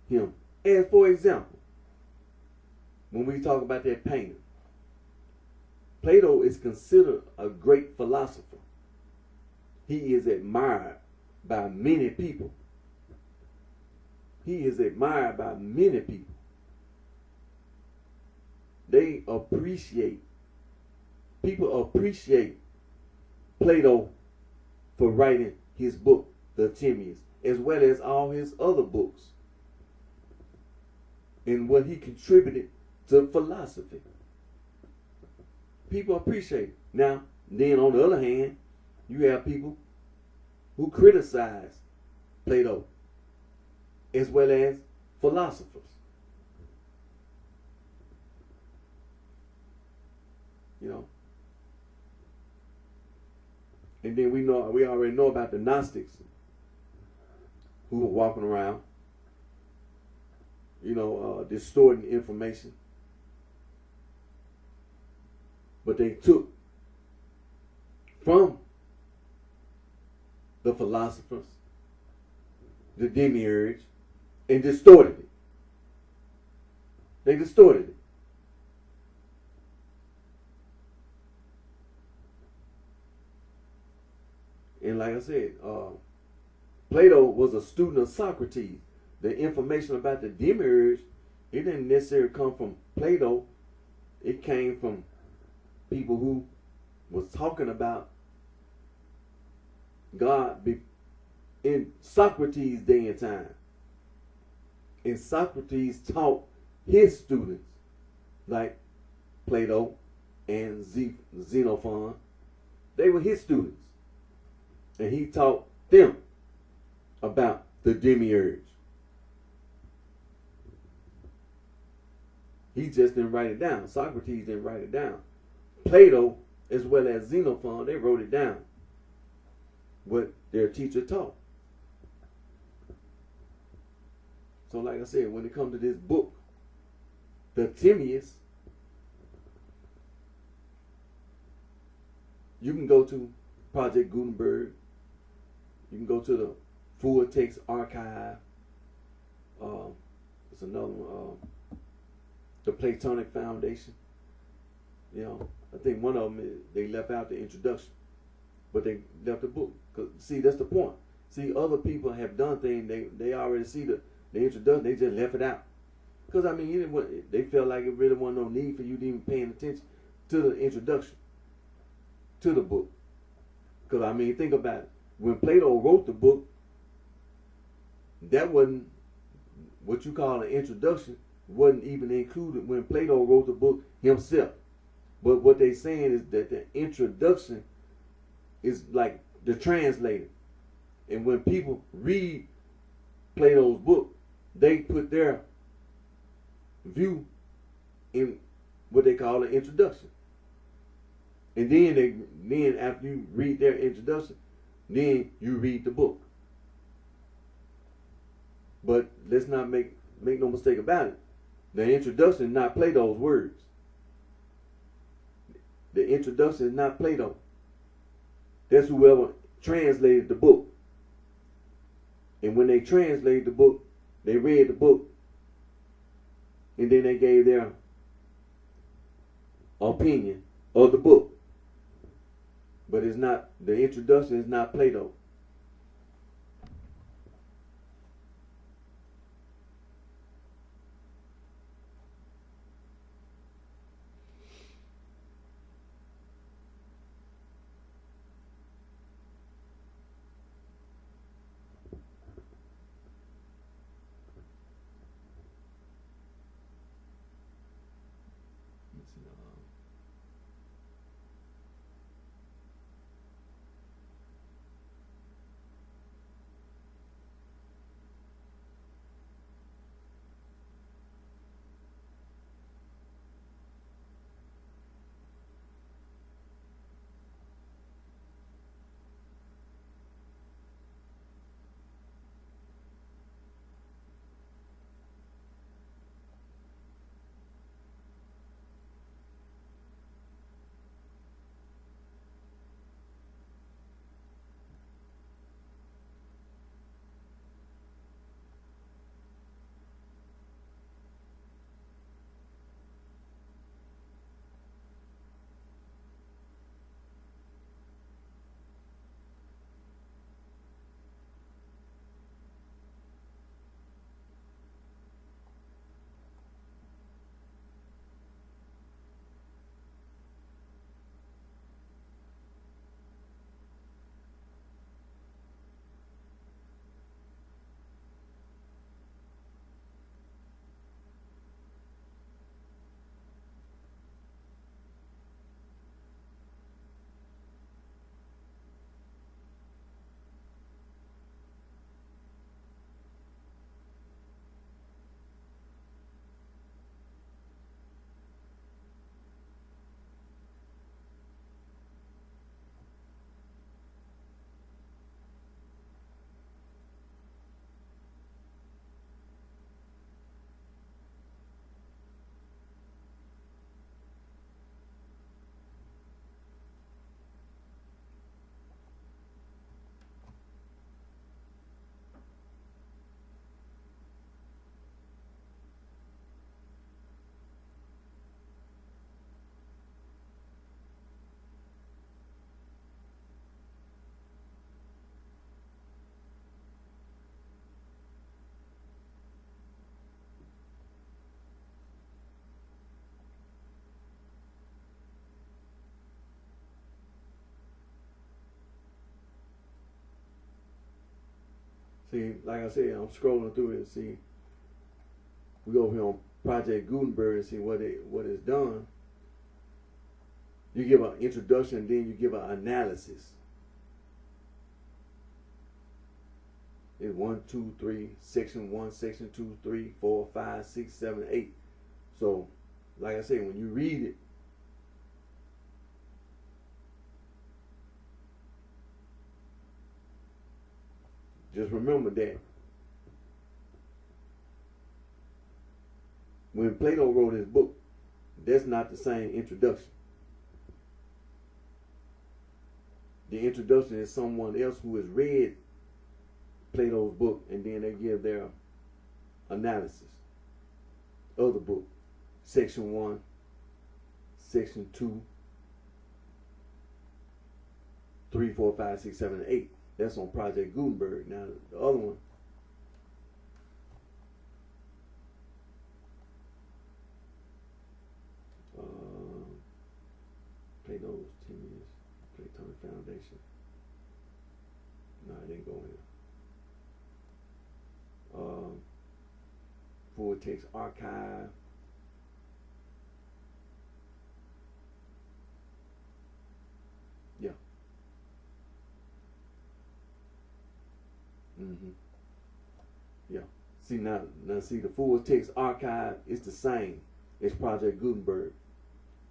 him. As for example, when we talk about that painter, Plato is considered a great philosopher. He is admired by many people. He is admired by many people. People appreciate Plato for writing his book, the Timaeus, as well as all his other books, and what he contributed to philosophy. People appreciate it. Now, then on the other hand, you have people who criticize Plato, as well as philosophers. You know. And then we already know about the Gnostics who were walking around, distorting information. But they took from the philosophers the demiurge and distorted it. They distorted it. And like I said, Plato was a student of Socrates. The information about the demiurge, it didn't necessarily come from Plato. It came from people who was talking about God in Socrates' day and time. And Socrates taught his students, like Plato and Xenophon. They were his students. And he taught them about the demiurge. He just didn't write it down. Socrates didn't write it down. Plato, as well as Xenophon, they wrote it down, what their teacher taught. So like I said, when it comes to this book, the Timaeus, you can go to Project Gutenberg. You can go to the Full Text Archive. There's another one. The Platonic Foundation. I think one of them, they left out the introduction, but they left the book. Cause see, that's the point. See, other people have done things. They already see the introduction. They just left it out. Because they felt like it really wasn't no need for you to even paying attention to the introduction to the book. Because, I mean, think about it. When Plato wrote the book, that wasn't what you call an introduction, wasn't even included when Plato wrote the book himself. But what they're saying is that the introduction is like the translator. And when people read Plato's book, they put their view in what they call an introduction. And then after you read their introduction, then you read the book. But let's not make no mistake about it. The introduction is not Plato's words. The introduction is not Plato. That's whoever translated the book. And when they translated the book, they read the book, and then they gave their opinion of the book. But it's not, the introduction is not Plato. See, like I said, I'm scrolling through it and see. We go over here on Project Gutenberg and see what is done. You give an introduction, and then you give an analysis. It's 1, 2, 3, section 1, section 2, 3, 4, 5, 6, 7, 8. So, like I said, when you read it, just remember that when Plato wrote his book, that's not the same introduction. The introduction is someone else who has read Plato's book, and then they give their analysis of the book. Section 1, section 2, 3, 4, 5, 6, 7, and 8. That's on Project Gutenberg. Now, the other one, Plato's 10 years, Platonic Foundation. No, I didn't go in. Full text archive. Yeah. Yeah. See now see the full text archive is the same as Project Gutenberg.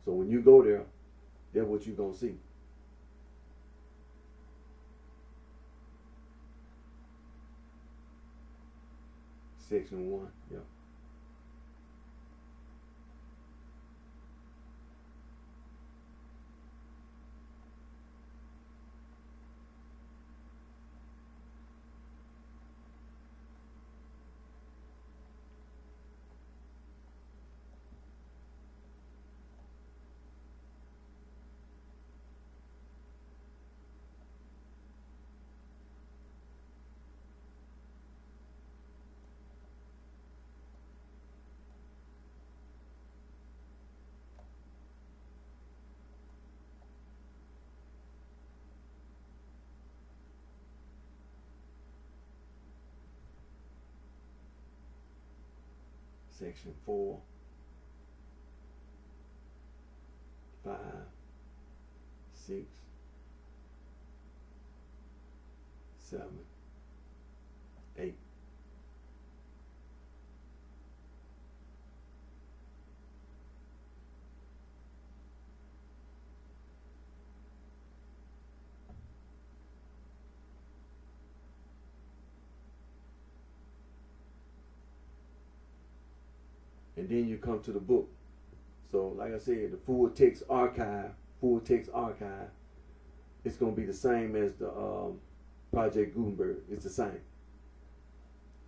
So when you go there, that's what you're gonna see. Section 1, yeah. Section 4, 5, 6, 7, 8. And then you come to the book. So like I said, the full text archive, it's gonna be the same as the Project Gutenberg. It's the same.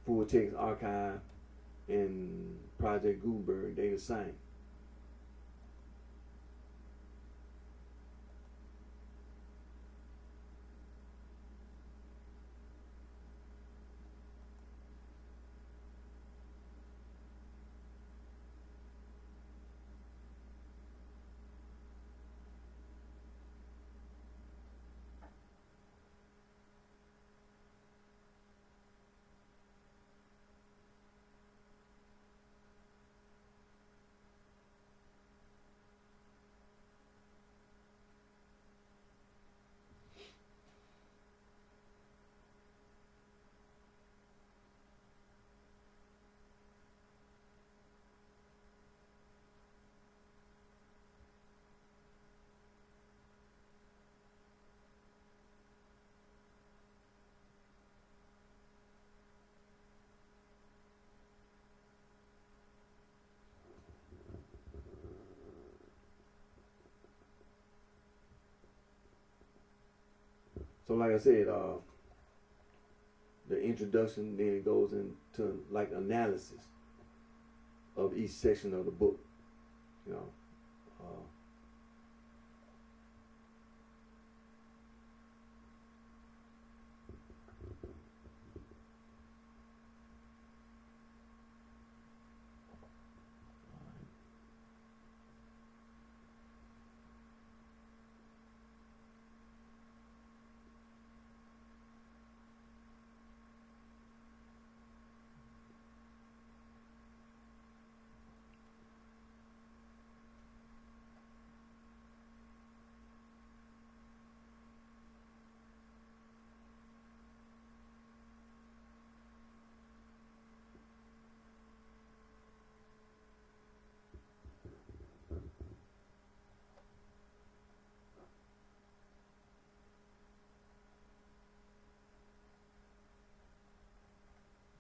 Full text archive and Project Gutenberg, they the same. So like I said, the introduction then goes into like analysis of each section of the book. You know,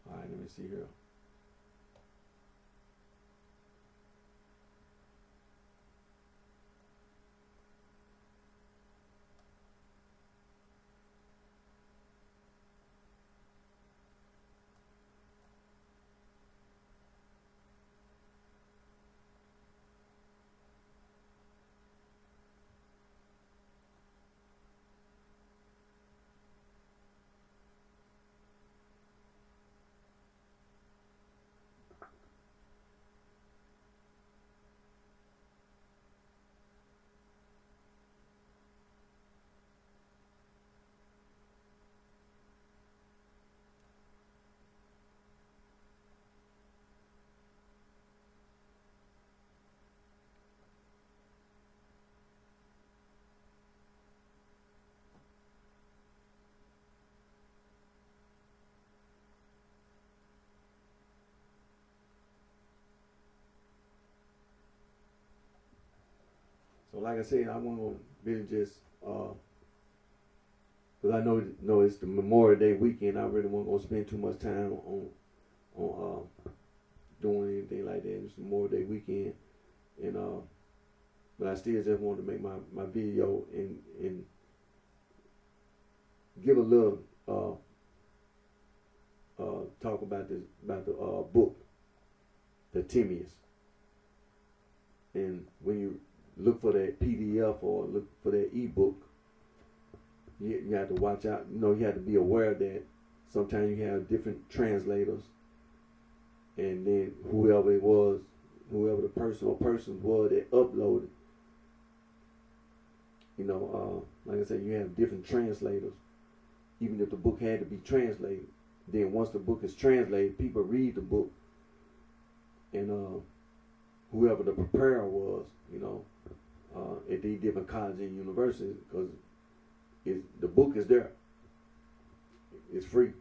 all right, let me see here. like I said, I want to really just, because I know it's the Memorial Day weekend. I really won't go spend too much time on doing anything like that. It's Memorial Day weekend, and but I still just wanted to make my video and give a little talk about the book, The Timmy's. And when you look for that PDF or look for that ebook, you have to watch out. You have to be aware that sometimes you have different translators, and then whoever the person or persons was that uploaded, like I said, you have different translators. Even if the book had to be translated, then once the book is translated, people read the book, and whoever the preparer was, at these different colleges and universities, because the book is there. It's free.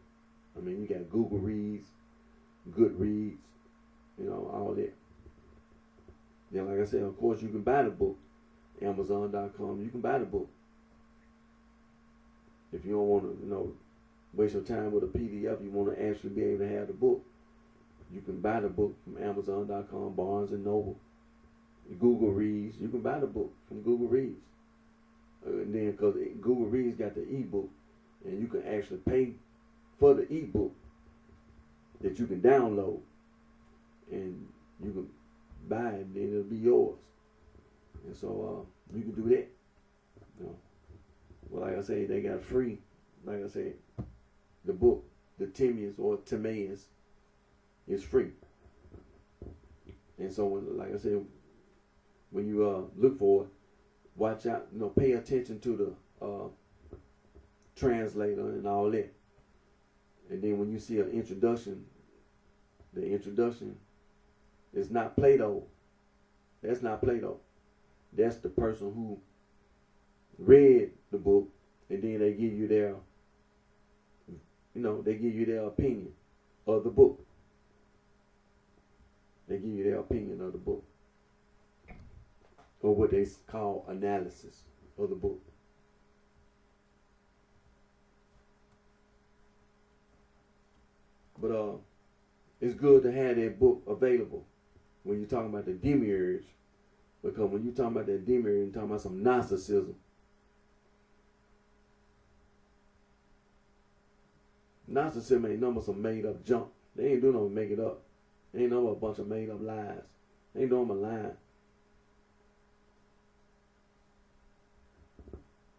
I mean, you got Google Reads, Goodreads, all that. Then, like I said, of course, you can buy the book. Amazon.com, you can buy the book. If you don't want to, waste your time with a PDF, you want to actually be able to have the book, you can buy the book from Amazon.com, Barnes & Noble, Google Reads. You can buy the book from Google Reads. And then, because Google Reads got the ebook, and you can actually pay for the ebook that you can download, and you can buy it, and then it'll be yours. And so you can do that. Well, like I say, they got free. Like I said, the book, the Timmy's or Timaeus, is free. And so, like I said, when you look for it, watch out. Pay attention to the translator and all that. And then when you see an introduction, the introduction is not Plato. That's not Plato. That's the person who read the book, and then they give you their, opinion of the book. They give you their opinion of the book, or what they call analysis of the book. But it's good to have that book available when you're talking about the demiurge, because when you're talking about that demiurge, you're talking about some Gnosticism. Gnosticism ain't nothing but some made up junk. They ain't doing no make it up. They ain't nothing but a bunch of made up lies. They ain't doing but lying.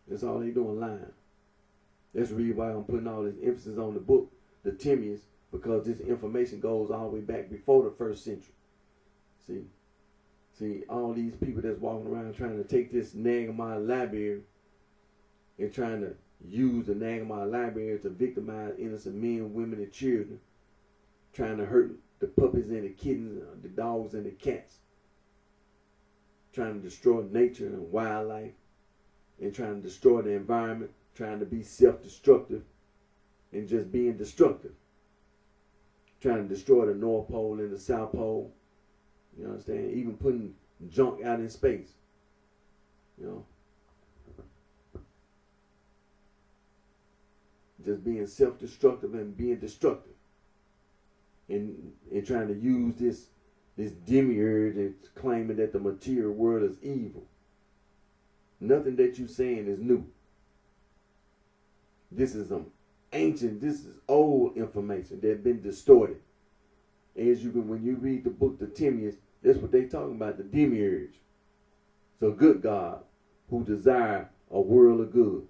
That's all they doing, lying. That's the reason why I'm putting all this emphasis on the book, the Timmy's, because this information goes all the way back before the 1st century. See, all these people that's walking around trying to take this Nag Hammadi library and trying to use the Nag Hammadi library to victimize innocent men, women, and children, trying to hurt the puppies and the kittens, the dogs and the cats, trying to destroy nature and wildlife, and trying to destroy the environment, trying to be self-destructive and just being destructive, trying to destroy the North Pole and the South Pole. You understand? Even putting junk out in space. Just being self-destructive and being destructive. And trying to use this demiurge and claiming that the material world is evil. Nothing that you're saying is new. This is this is old information that has been distorted. As when you read the book, the Timmy's, that's what they talking about, the demiurge. It's a good God who desire a world of good.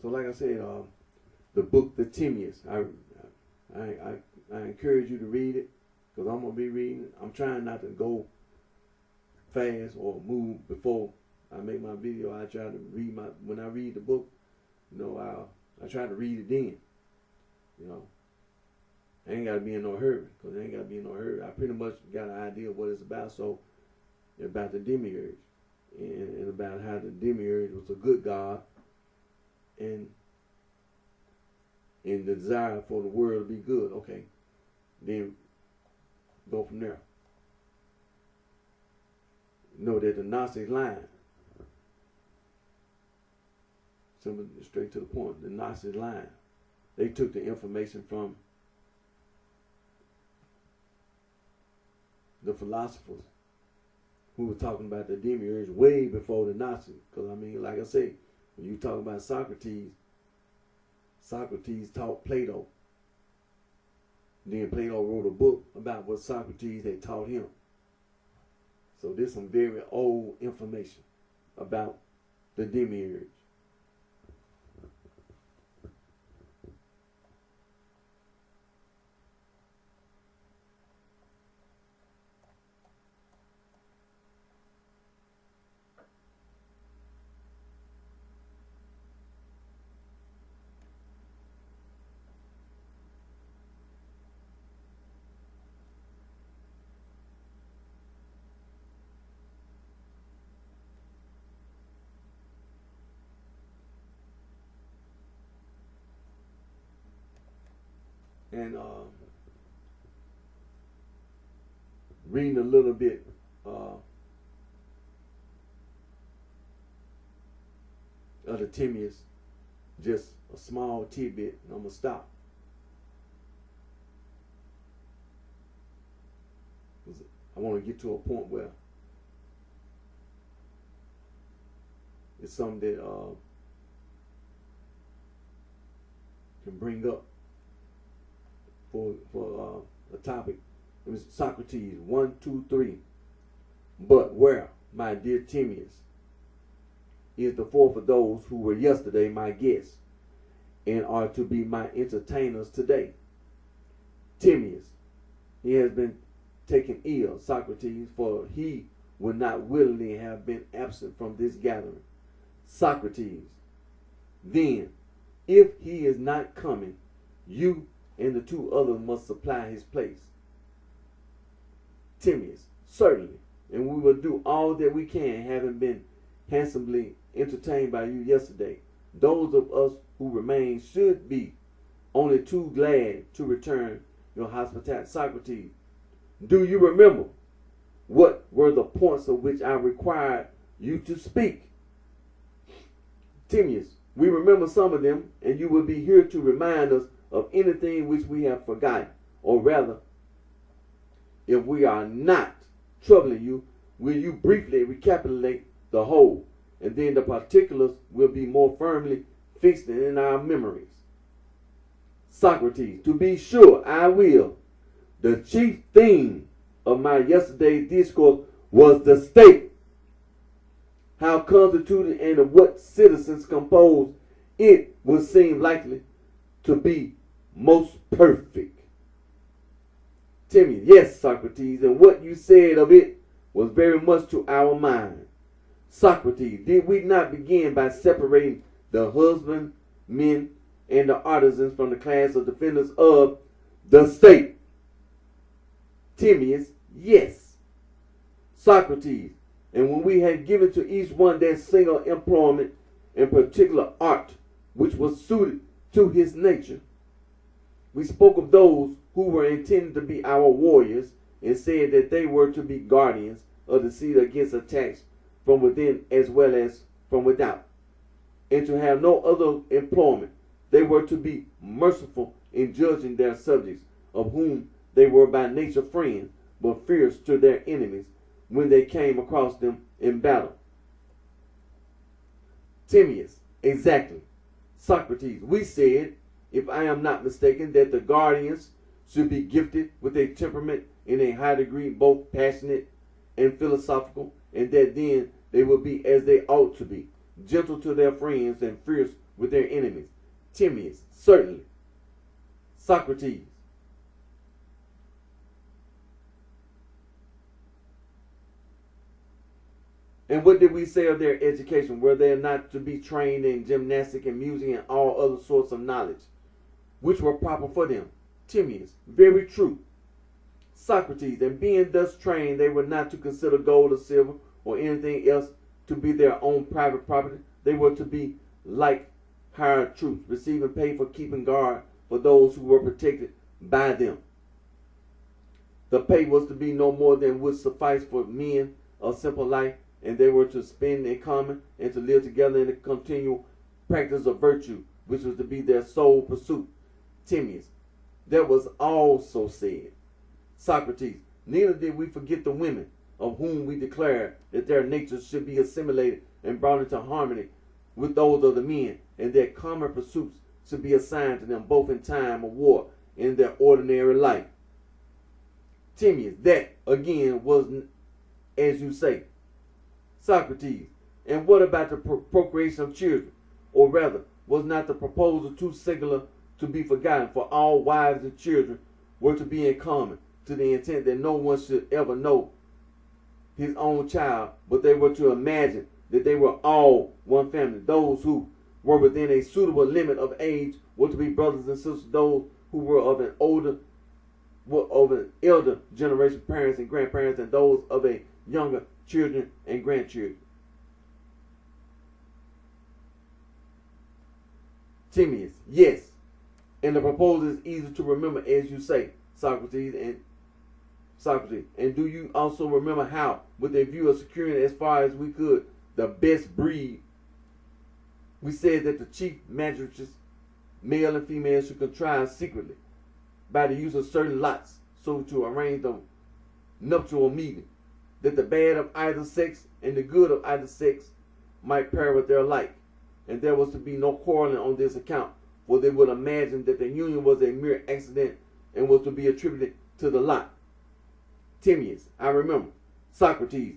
So like I said, the book The Timaeus. I encourage you to read it because I'm gonna be reading. I'm trying not to go fast or move before I make my video. I try to read when I read the book. You know, I try to read it then. You know, I ain't gotta be in no hurry because I ain't gotta be in no hurry. I pretty much got an idea of what it's about. So about the demiurge and about how the demiurge was a good god and the desire for the world to be good. Okay, then go from there. Know that the Gnostics lying. Simple, straight to the point. The Gnostics lying. They took the information from the philosophers who were talking about the demiurge way before the Gnostics. Because I mean, like I say, when you talk about Socrates taught Plato. Then Plato wrote a book about what Socrates had taught him. So there's some very old information about the demiurge. And reading a little bit of the Timaeus, just a small tidbit, and I'm going to stop. I want to get to a point where it's something that can bring up for a topic. It was Socrates 1, 2, 3. But where, my dear Timaeus, is the fourth of those who were yesterday my guests and are to be my entertainers today? Timaeus, he has been taken ill, Socrates, for he would not willingly have been absent from this gathering. Socrates, then, if he is not coming, you and the two others must supply his place. Timaeus, certainly, and we will do all that we can, having been handsomely entertained by you yesterday. Those of us who remain should be only too glad to return your hospitality. Socrates, do you remember what were the points of which I required you to speak? Timaeus, we remember some of them, and you will be here to remind us of anything which we have forgotten, or rather, if we are not troubling you, will you briefly recapitulate the whole, and then the particulars will be more firmly fixed in our memories? Socrates, to be sure, I will. The chief theme of my yesterday's discourse was the state, how constituted and of what citizens composed it would seem likely to be most perfect. Timaeus, yes, Socrates, and what you said of it was very much to our mind. Socrates, did we not begin by separating the husbandmen and the artisans from the class of defenders of the state? Timaeus, yes. Socrates, and when we had given to each one their single employment and particular art which was suited to his nature, we spoke of those who were intended to be our warriors and said that they were to be guardians of the city against attacks from within as well as from without, and to have no other employment. They were to be merciful in judging their subjects, of whom they were by nature friends, but fierce to their enemies when they came across them in battle. Timaeus, exactly. Socrates, we said, if I am not mistaken, that the guardians should be gifted with a temperament in a high degree, both passionate and philosophical, and that then they will be as they ought to be, gentle to their friends and fierce with their enemies. Timaeus, certainly. Socrates. And what did we say of their education? Were they not to be trained in gymnastic and music and all other sorts of knowledge, which were proper for them? Timaeus, very true. Socrates, and being thus trained, they were not to consider gold or silver or anything else to be their own private property. They were to be like hired troops, receiving pay for keeping guard for those who were protected by them. The pay was to be no more than would suffice for men of simple life, and they were to spend in common and to live together in the continual practice of virtue, which was to be their sole pursuit. Timaeus, that was also said. Socrates, neither did we forget the women, of whom we declared that their natures should be assimilated and brought into harmony with those of the men, and that common pursuits should be assigned to them both in time of war and in their ordinary life. Timaeus, that again was as you say. Socrates, and what about the procreation of children? Or rather, was not the proposal too singular to be forgotten? For all wives and children were to be in common, to the intent that no one should ever know his own child, but they were to imagine that they were all one family. Those who were within a suitable limit of age were to be brothers and sisters. Those who were of an elder generation, parents and grandparents, and those of a younger, children and grandchildren. Timaeus, yes, and the proposal is easy to remember, as you say, Socrates. And do you also remember how, with a view of securing as far as we could the best breed, we said that the chief magistrates, male and female, should contrive secretly by the use of certain lots so to arrange the nuptial meeting, that the bad of either sex and the good of either sex might pair with their like, and there was to be no quarreling on this account, for they would imagine that the union was a mere accident and was to be attributed to the lot. Timaeus, I remember. Socrates,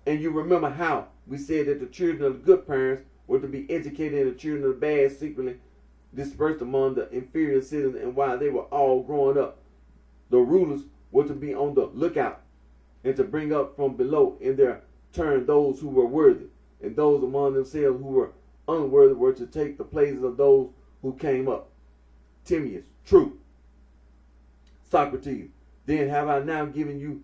and you remember how we said that the children of the good parents were to be educated and the children of the bad secretly dispersed among the inferior citizens, and while they were all growing up, the rulers were to be on the lookout and to bring up from below in their turn those who were worthy, and those among themselves who were unworthy were to take the places of those who came up. Timaeus, true. Socrates, then have I now given you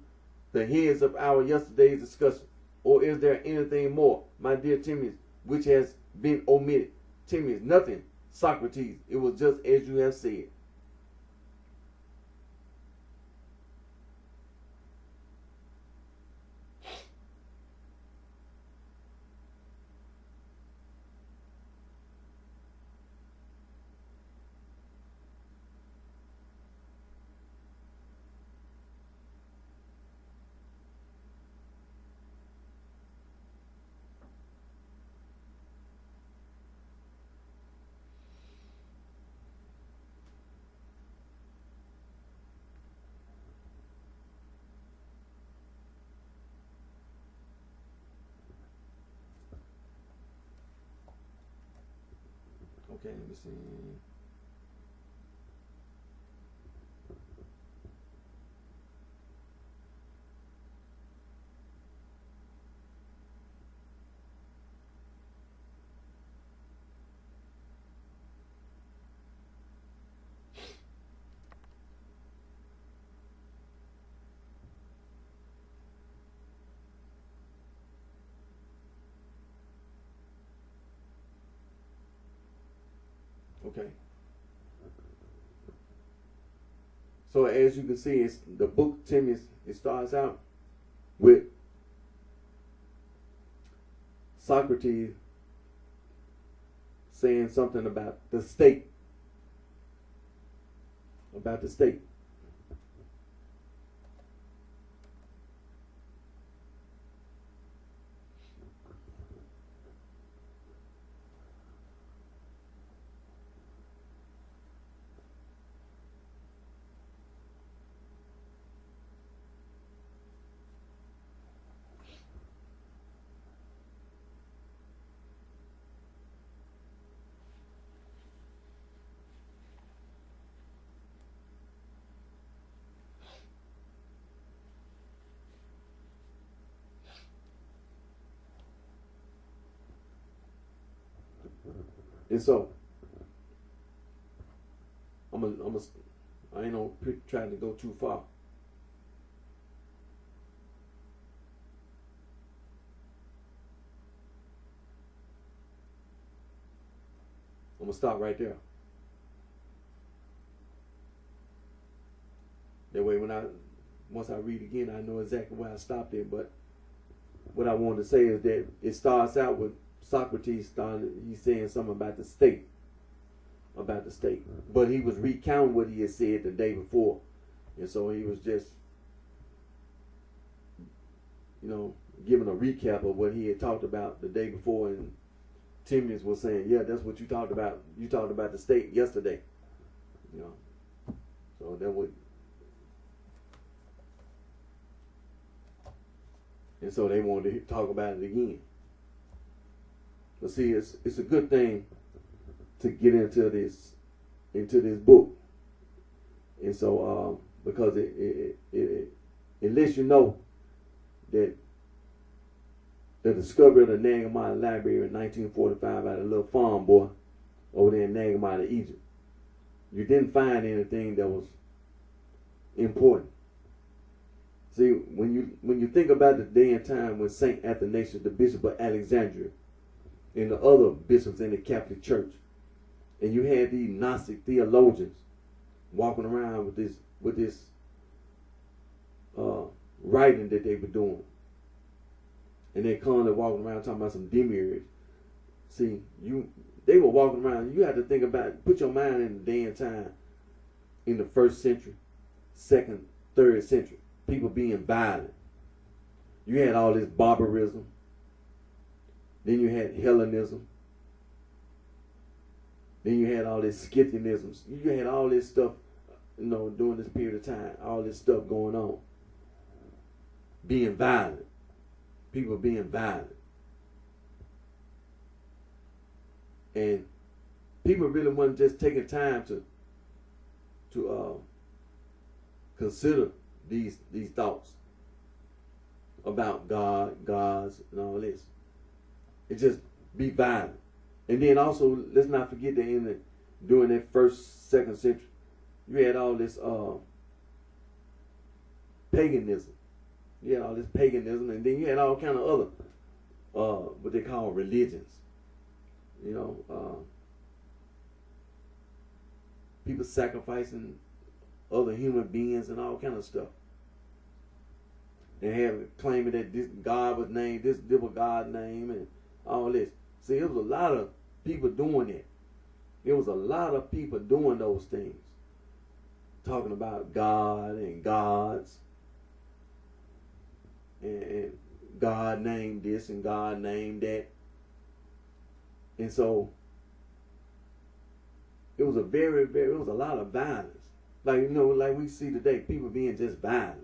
the heads of our yesterday's discussion, or is there anything more, my dear Timaeus, which has been omitted? Timaeus, nothing. Socrates, it was just as you have said. Okay, let me see. Okay. So as you can see, it's the book Timaeus. It starts out with Socrates saying something about the state. About the state. And so, I ain't gonna try to go too far. I'm gonna stop right there. That way, once I read again, I know exactly where I stopped at. But what I wanted to say is that it starts out with Socrates he's saying something about the state. But he was recounting what he had said the day before. And so he was just, giving a recap of what he had talked about the day before. And Timaeus was saying, yeah, that's what you talked about. You talked about the state yesterday. So that would. And so they wanted to talk about it again. But see, it's a good thing to get into this book. And so because it lets you know that the discovery of the Nag Hammadi Library in 1945 by the little farm boy over there in Nag Hammadi, Egypt, you didn't find anything that was important. See, when you think about the day and time when Saint Athanasius, the Bishop of Alexandria, and the other bishops in the Catholic Church, and you had these Gnostic theologians walking around with this writing that they were doing, and they constantly walking around talking about some demiurge. See, they were walking around. You have to think about, put your mind in the day and time in the 1st century, 2nd, 3rd century. People being violent. You had all this barbarism. Then you had Hellenism. Then you had all this Scythianism. You had all this stuff, during this period of time. All this stuff going on. Being violent. People being violent. And people really wasn't just taking time to consider these thoughts about gods, and all this. It just be violent. And then also, let's not forget that during that 1st, 2nd century, you had all this paganism. You had all this paganism, and then you had all kind of other what they call religions. People sacrificing other human beings and all kind of stuff. They have claiming that this God was named, this was God's name, and all this. See, it was a lot of people doing that. It was a lot of people doing those things. Talking about God and gods. And God named this and God named that. And so it was it was a lot of violence. Like, like we see today, people being just violent.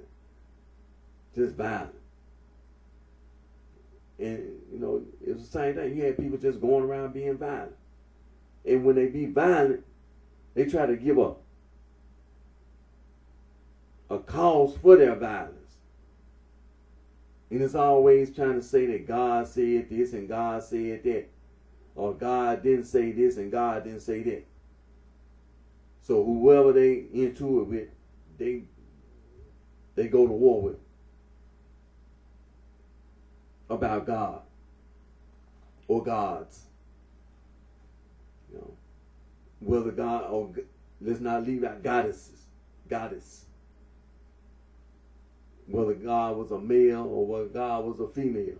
Just violent. And, it's the same thing. You had people just going around being violent. And when they be violent, they try to give a cause for their violence. And it's always trying to say that God said this and God said that. Or God didn't say this and God didn't say that. So whoever they into it with, they go to war with. About God. Or gods. Whether God, or let's not leave out goddess. Whether God was a male or whether God was a female.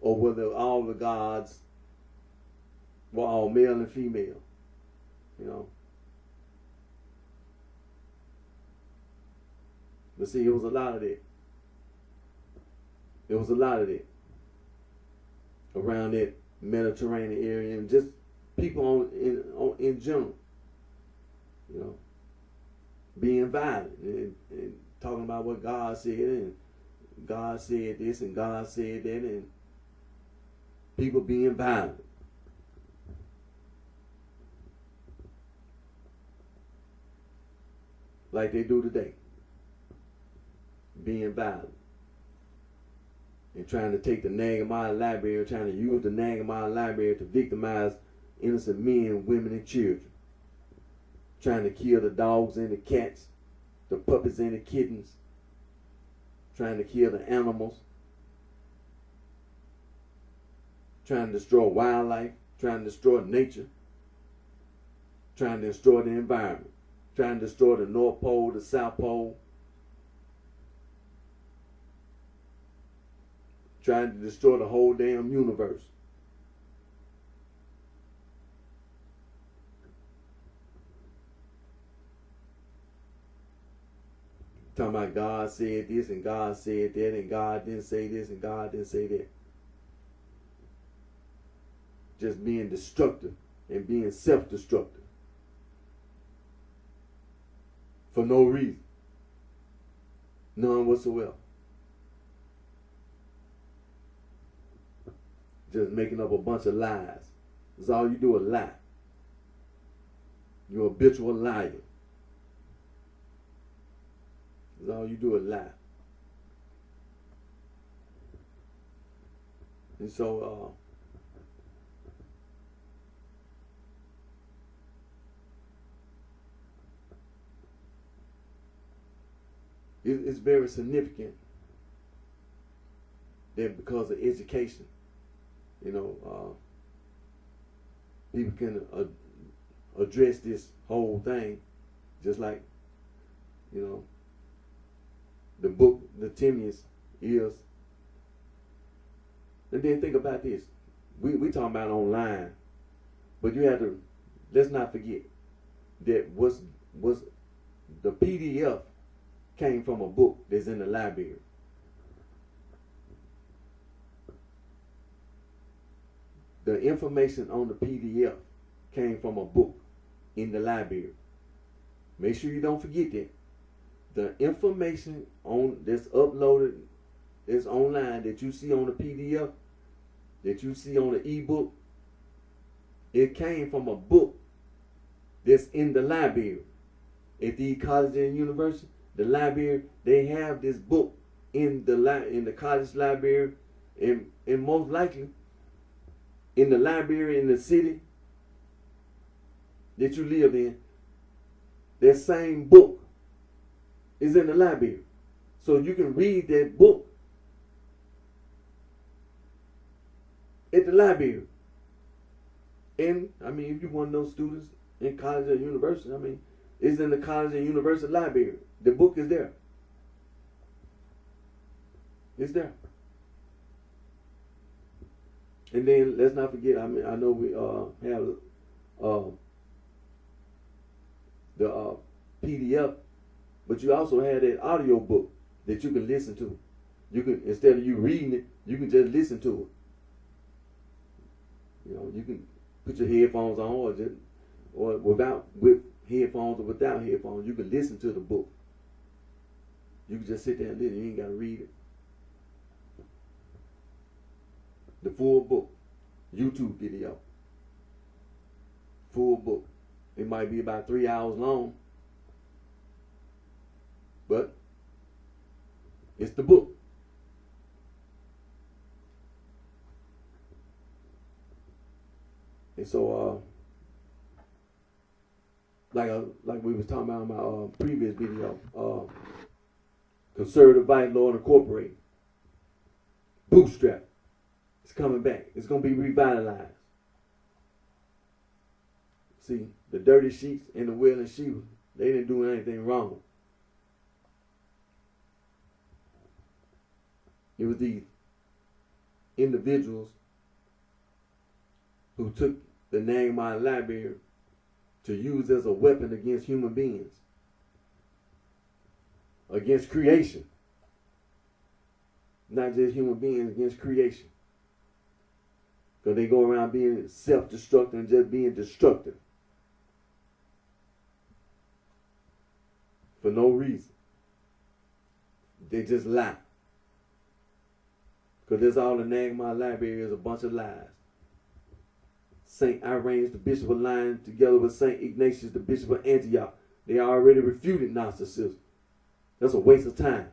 Or whether all the gods were all male and female. But see, it was a lot of that. There was a lot of that around that Mediterranean area, and just people in general, being violent and talking about what God said, and God said this and God said that, and people being violent. Like they do today. Being violent. And trying to take the Nag Hammadi Library, trying to use the Nag Hammadi Library to victimize innocent men, women, and children. Trying to kill the dogs and the cats, the puppies and the kittens. Trying to kill the animals. Trying to destroy wildlife. Trying to destroy nature. Trying to destroy the environment. Trying to destroy the North Pole, the South Pole. Trying to destroy the whole damn universe. Talking about God said this and God said that and God didn't say this and God didn't say that. Just being destructive and being self-destructive. For no reason. None whatsoever. Just making up a bunch of lies. That's all you do is lie. You're a habitual liar. That's all you do is lie. And so, it's very significant that because of education, people can address this whole thing, just like, the book, the Timaeus is. And then think about this. We talking about online, but you have to, let's not forget that was the PDF came from a book that's in the library. The information on the PDF came from a book in the library. Make sure you don't forget that. The information that's uploaded, that's online, that you see on the PDF, that you see on the ebook, it came from a book that's in the library. At the college and university, the library, they have this book in the college library, and most likely in the library in the city that you live in. That same book is in the library, so you can read that book at the library. And if you're one of those students in college or university, it's in the college and university library. The book is there. It's there. And then let's not forget. I know we have the PDF, but you also have that audio book that you can listen to. You can, instead of you reading it, you can just listen to it. You can put your headphones on, with headphones or without headphones. You can listen to the book. You can just sit there and listen. You ain't got to read it. The full book, YouTube video. Full book. It might be about 3 hours long, but it's the book. And so, like we was talking about in my previous video, Conservative Vice Lord Incorporated, Bootstrap, it's coming back. It's gonna be revitalized. See, the dirty sheets and the wailing sheep, they didn't do anything wrong. It was these individuals who took the name out of the library to use as a weapon against human beings, against creation. Not just human beings, against creation. Because they go around being self-destructive and just being destructive. For no reason. They just lie. Because that's all the Nagma library is, a bunch of lies. St. Irenaeus, the bishop of Lyons, together with St. Ignatius, the bishop of Antioch, they already refuted Gnosticism. That's a waste of time.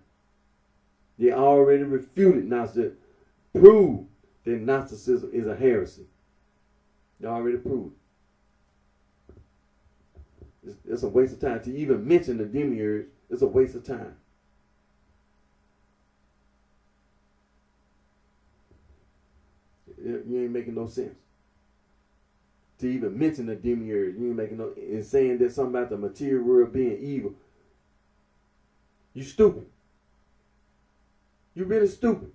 They already refuted Gnosticism. Proved that Gnosticism is a heresy. They already proved it. It's a waste of time to even mention the demiurge. It's a waste of time. You ain't making no sense. To even mention the demiurge, you ain't making no. And saying that something about the material world being evil. You stupid. You really stupid.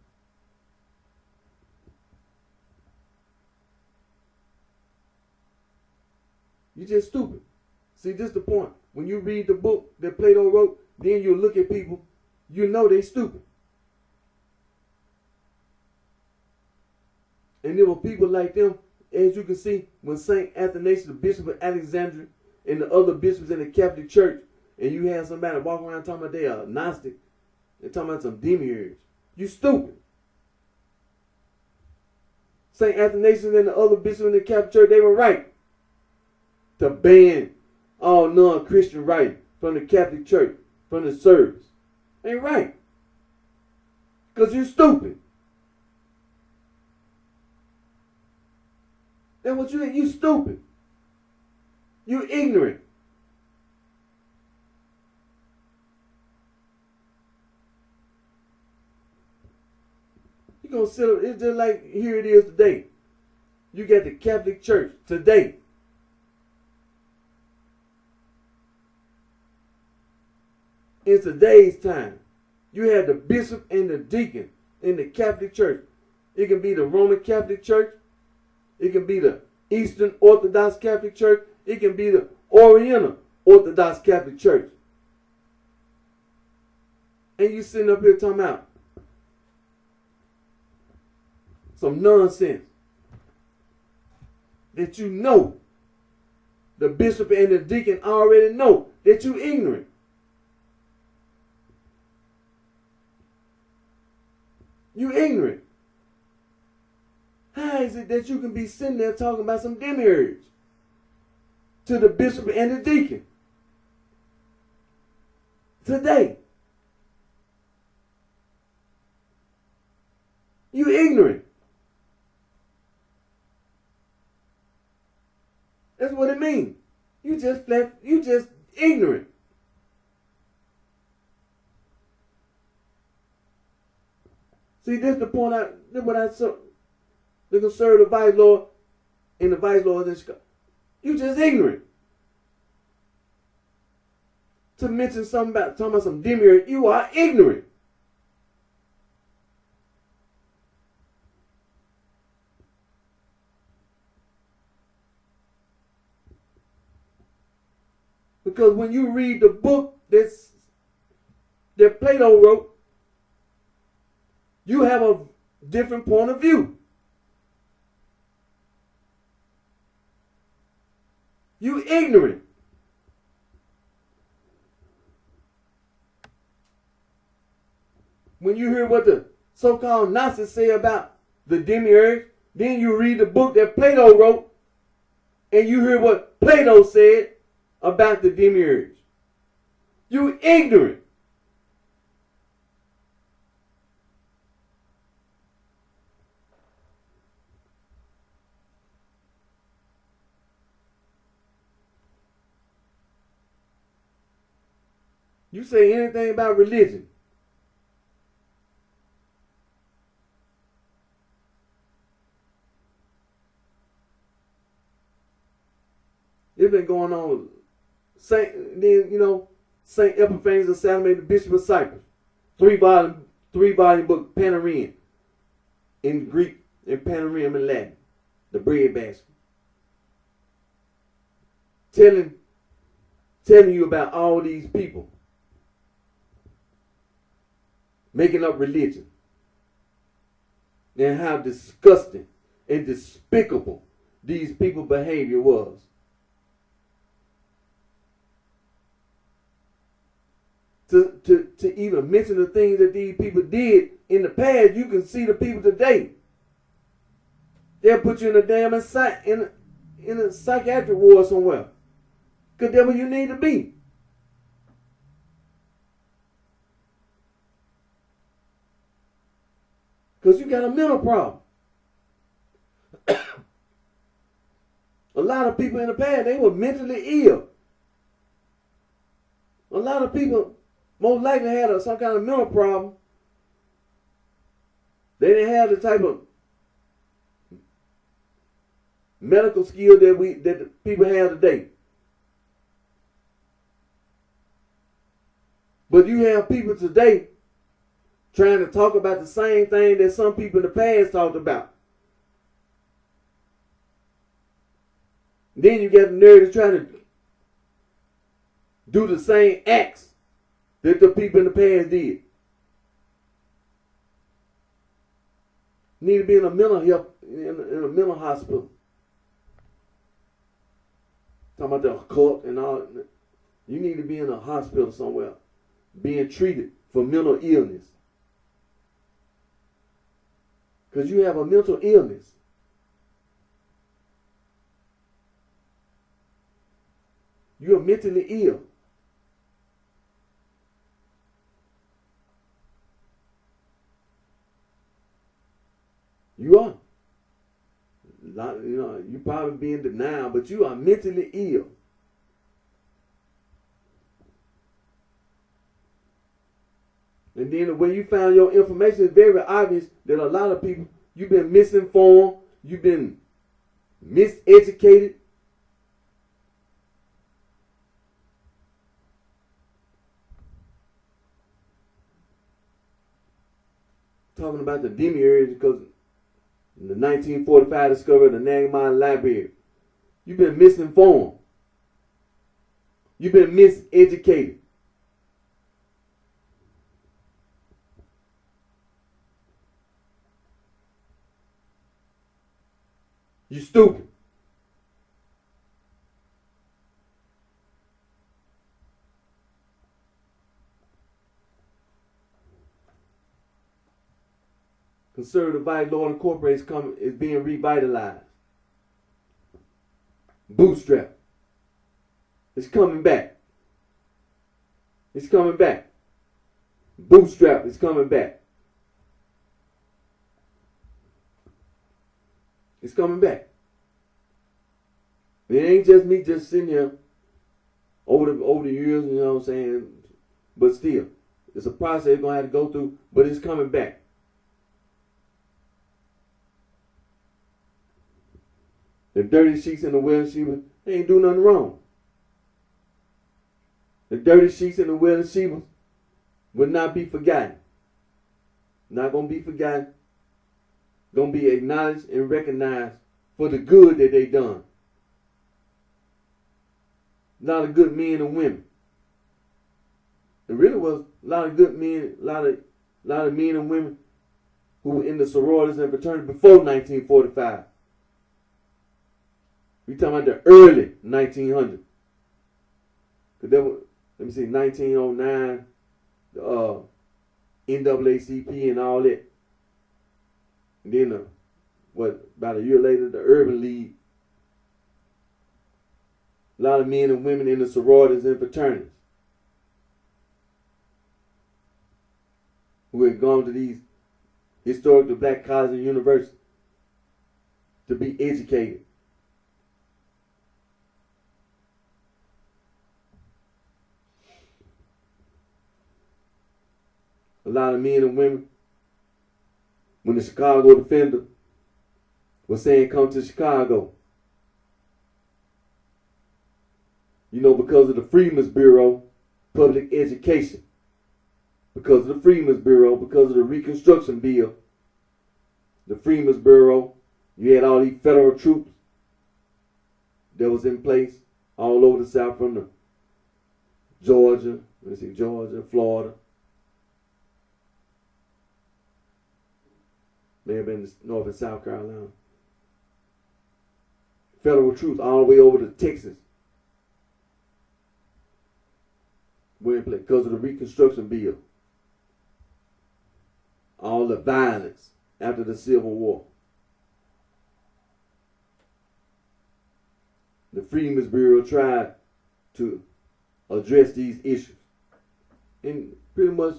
You just stupid. See, this is the point. When you read the book that Plato wrote, then you look at people, you know they stupid. And there were people like them, as you can see, when St. Athanasius, the Bishop of Alexandria, and the other bishops in the Catholic Church, and you have somebody walking around talking about they are Gnostic, they're talking about some demiurge. You stupid. St. Athanasius and the other bishops in the Catholic Church, they were right to ban all non-Christian writing from the Catholic Church, from the service. They right. Because you stupid. That's what you stupid. You ignorant. You gonna sit up, it's just like here it is today. You got the Catholic Church today. In today's time, you have the bishop and the deacon in the Catholic Church. It can be the Roman Catholic Church. It can be the Eastern Orthodox Catholic Church. It can be the Oriental Orthodox Catholic Church. And you sitting up here talking about some nonsense that you know. The bishop and the deacon already know that you ignorant. You ignorant. How is it that you can be sitting there talking about some demiurge to the bishop and the deacon today? You ignorant. That's what it means. You just ignorant. See, this is the point the conservative vice lord and the vice lords in Chicago. You just ignorant. To mention talking about some demiurge, you are ignorant. Because when you read the book that Plato wrote, you have a different point of view. You ignorant. When you hear what the so-called Gnostics say about the demiurge, then you read the book that Plato wrote, and you hear what Plato said about the demiurge. You ignorant. You say anything about religion, it's been going on. Saint Epiphanes of Salome, the Bishop of Cyprus, 3-volume book, Panorama in Greek and Panorama in Latin, the bread basket, telling you about all these people making up religion and how disgusting and despicable these people's behavior was. To even mention the things that these people did in the past, you can see the people today. They'll put you in a damn in a psychiatric ward somewhere. Because that's where you need to be. Because you got a mental problem. A lot of people in the past, they were mentally ill. A lot of people most likely had some kind of mental problem. They didn't have the type of medical skill that the people have today. But you have people today trying to talk about the same thing that some people in the past talked about. Then you get the nerve to try to do the same acts that the people in the past did. Need to be in a mental health, in a mental hospital. Talking about the occult and all. You need to be in a hospital somewhere, being treated for mental illness. Because you have a mental illness. You are mentally ill. You are. You probably be in denial, but you are mentally ill. And then the way you found your information is very obvious that a lot of people, you've been misinformed, you've been miseducated. Talking about the demiurge because in the 1945 discovery of the Nagmine Library. You've been misinformed. You've been miseducated. You stupid. Conservative Vice Lord Incorporated is being revitalized. Bootstrap. It's coming back. It's coming back. Bootstrap is coming back. It's coming back. It ain't just me just sitting here over the years, you know what I'm saying? But still, it's a process you're going to have to go through, but it's coming back. The dirty sheets and the wellness Sheba, they ain't do nothing wrong. The dirty sheets and the wellness Sheba will not be forgotten. Not going to be forgotten. Going to be acknowledged and recognized for the good that they done. A lot of good men and women. There really was a lot of good men, a lot of men and women who were in the sororities and fraternities before 1945. We talking about the early 1900s. Cause there was, let me see, 1909, the NAACP and all that. And then, about a year later, the Urban League. A lot of men and women in the sororities and fraternities who had gone to these historically black colleges and universities to be educated. A lot of men and women, when the Chicago Defender was saying come to Chicago, you know, because of the Freedmen's Bureau, public education, because of the Freedmen's Bureau, because of the Reconstruction Bill, the Freedmen's Bureau, you had all these federal troops that was in place all over the South from the Georgia, Florida, may have been North and South Carolina. Federal troops all the way over to Texas were in place because of the Reconstruction Bill. All the violence after the Civil War. The Freedmen's Bureau tried to address these issues and pretty much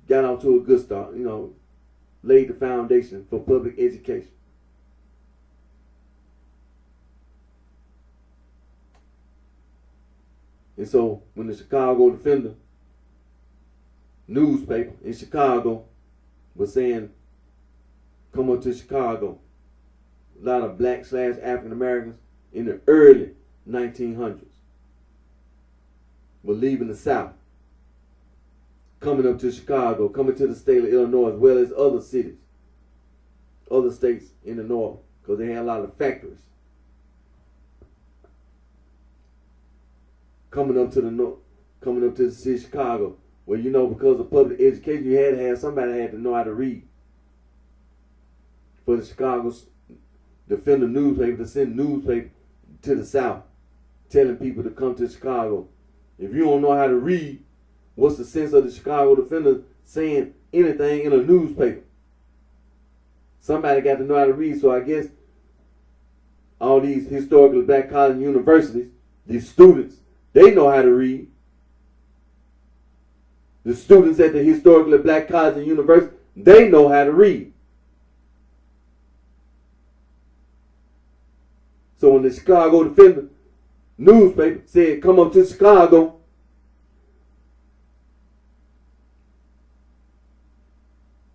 got off to a good start, you know, laid the foundation for public education. And so when the Chicago Defender newspaper in Chicago was saying, come up to Chicago, a lot of black / African Americans in the early 1900s were leaving the South, coming up to Chicago, coming to the state of Illinois, as well as other cities, other states in the North, because they had a lot of factories. Coming up to the north, coming up to the city of Chicago, where, you know, because of public education, you had to have somebody had to know how to read. For the Chicago Defender newspaper to send newspaper to the South, telling people to come to Chicago. If you don't know how to read, what's the sense of the Chicago Defender saying anything in a newspaper? Somebody got to know how to read. So I guess all these historically black colleges and universities, these students, they know how to read. The students at the historically black colleges and universities, they know how to read. So when the Chicago Defender newspaper said, come up to Chicago,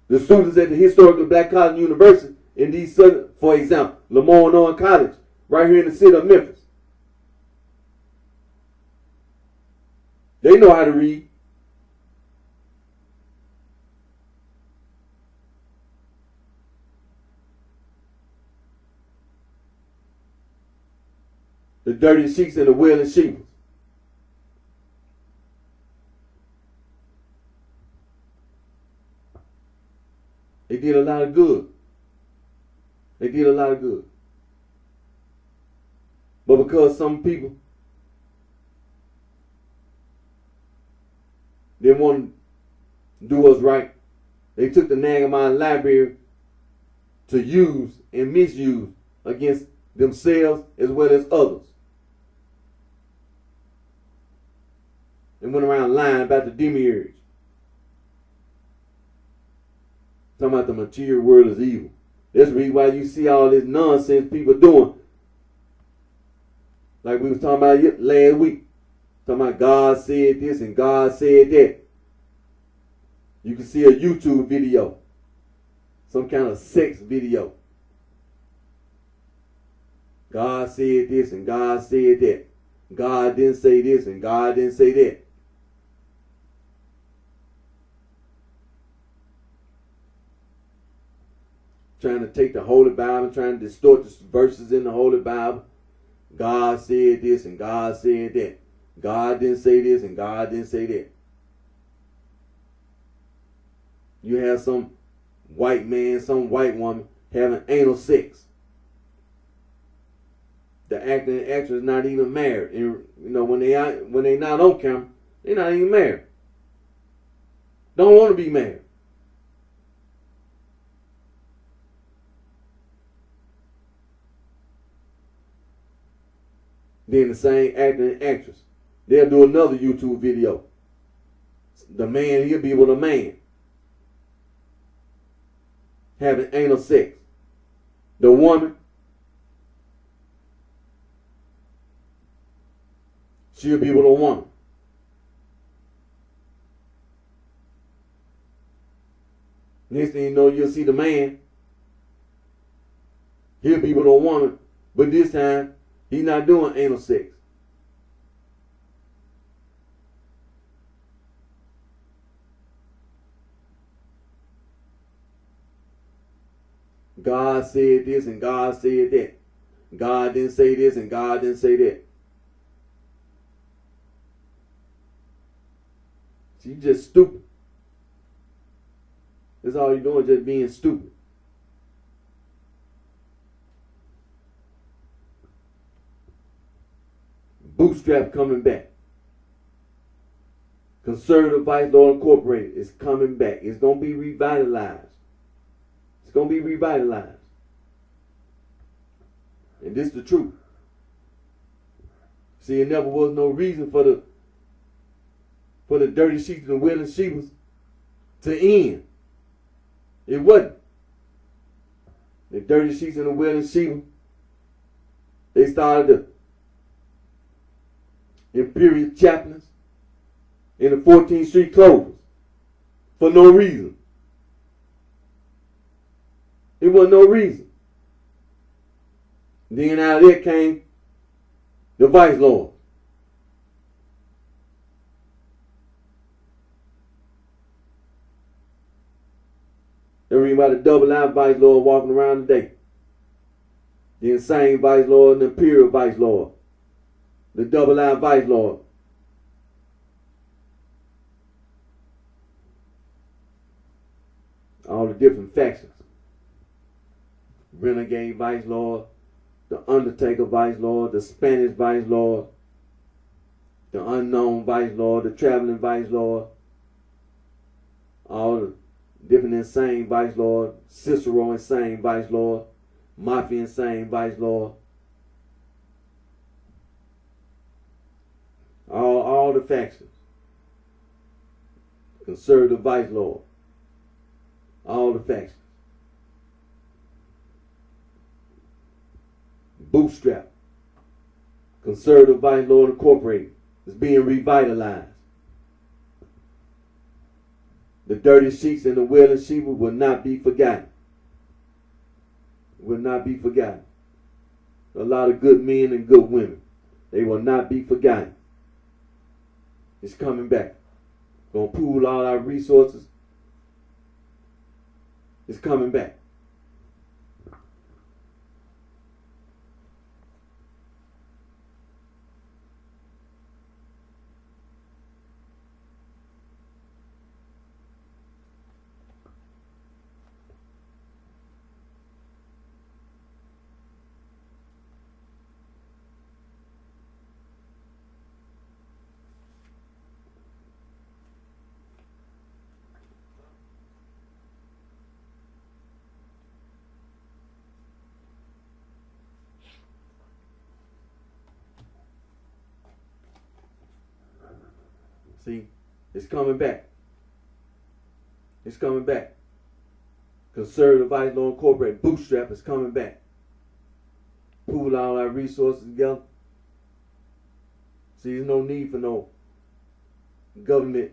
the students at the historically black college and university in these southern, for example, Lamar College, right here in the city of Memphis, they know how to read. The dirty sheiks and the wailing sheep. They did a lot of good. They did a lot of good. But because some people didn't want to do us right, they took the Nagamon library to use and misuse against themselves as well as others. And went around lying about the demiurge. Talking about the material world is evil. That's the reason why you see all this nonsense people doing. Like we was talking about last week. Talking about God said this and God said that. You can see a YouTube video. Some kind of sex video. God said this and God said that. God didn't say this and God didn't say that. Trying to take the Holy Bible, trying to distort the verses in the Holy Bible. God said this and God said that. God didn't say this and God didn't say that. You have some white man, some white woman having anal sex. The actor and actress not even married. And you know, when they not on camera, they're not even married. Don't want to be married. Then the same actor and actress, they'll do another YouTube video. The man, he'll be with a man having anal sex. The woman, she'll be with a woman. Next thing you know, you'll see the man, he'll be with a woman, but this time, he's not doing anal sex. God said this and God said that. God didn't say this and God didn't say that. She's just stupid. That's all you're doing, just being stupid. Bootstrap coming back. Conservative Vice Lord Incorporated is coming back. It's going to be revitalized. It's going to be revitalized. And this is the truth. See, it never was no reason for the dirty sheets and the willing sheep to end. It wasn't. The dirty sheets and the willing sheep, they started to Imperial chaplains, and the 14th Street Clovers for no reason. It wasn't no reason. Then out of there came the vice lord. They read about the double line vice lord walking around today. The insane vice lord and the imperial vice lord. The double line vice lord. All the different factions. Renegade vice lord, the Undertaker vice lord, the Spanish vice lord, the unknown vice lord, the traveling vice lord, all the different insane vice lord, Cicero insane vice lord, Mafia insane vice lord, all the factions, conservative vice lord, all the factions. Bootstrap, conservative vice lord incorporated, is being revitalized. The dirty sheets and the wailing sheep will not be forgotten. Will not be forgotten. A lot of good men and good women. They will not be forgotten. It's coming back. Gonna pool all our resources. It's coming back. See, it's coming back. It's coming back. Conservative vice lord incorporated, bootstrap is coming back. Pool all our resources together. See, there's no need for no government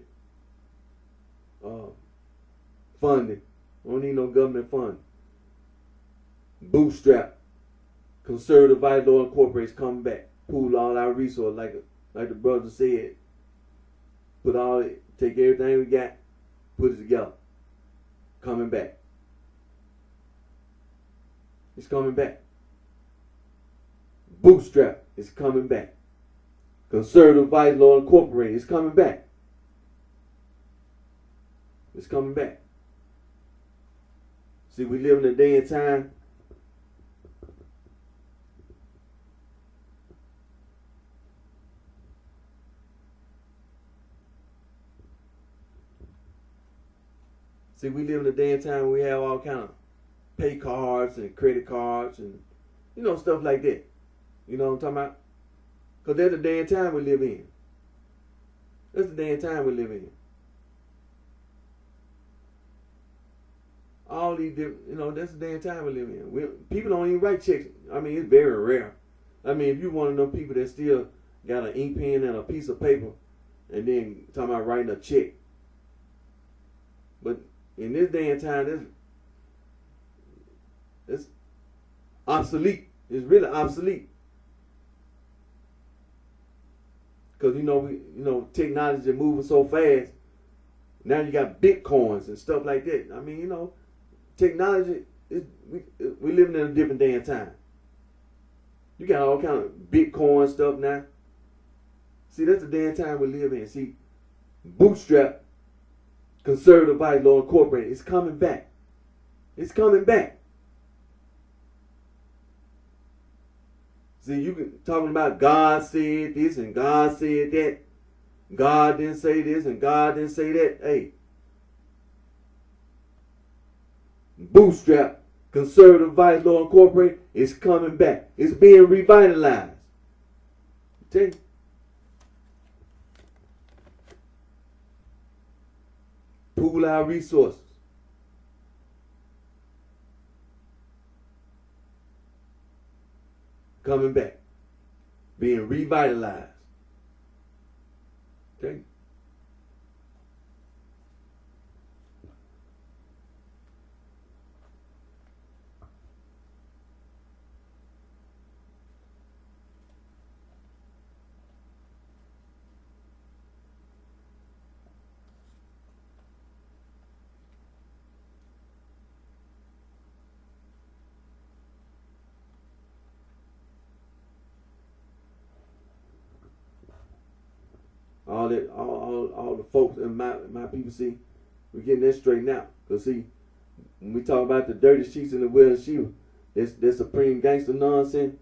funding. We don't need no government funding. Bootstrap, conservative vice lord incorporated is coming back. Pool all our resources, like the brother said. Take everything we got, put it together. Coming back. It's coming back. Bootstrap is coming back. Conservative vice lord incorporated is coming back. It's coming back. See, we live in a day and time when we have all kind of pay cards and credit cards and, stuff like that. You know what I'm talking about? Because that's the day and time we live in. That's the day and time we live in. All these different, that's the day and time we live in. People don't even write checks. I mean, it's very rare. I mean, if you're one of them people that still got an ink pen and a piece of paper and then talking about writing a check. But in this day and time, it's obsolete. It's really obsolete. Because technology is moving so fast. Now you got bitcoins and stuff like that. I mean, technology we living in a different day and time. You got all kind of bitcoin stuff now. See, that's the day and time we live in. See, bootstrap, conservative vice lord incorporated, it's coming back. It's coming back. See, you can talking about God said this and God said that. God didn't say this and God didn't say that. Hey, bootstrap, conservative vice lord incorporated, is coming back. It's being revitalized. Tell you. Pool our resources. Coming back. Being revitalized. Okay. All the folks and my people, see, we're getting that straightened out. Cause see, when we talk about the dirty sheets and the will and Sheba, this supreme gangster nonsense.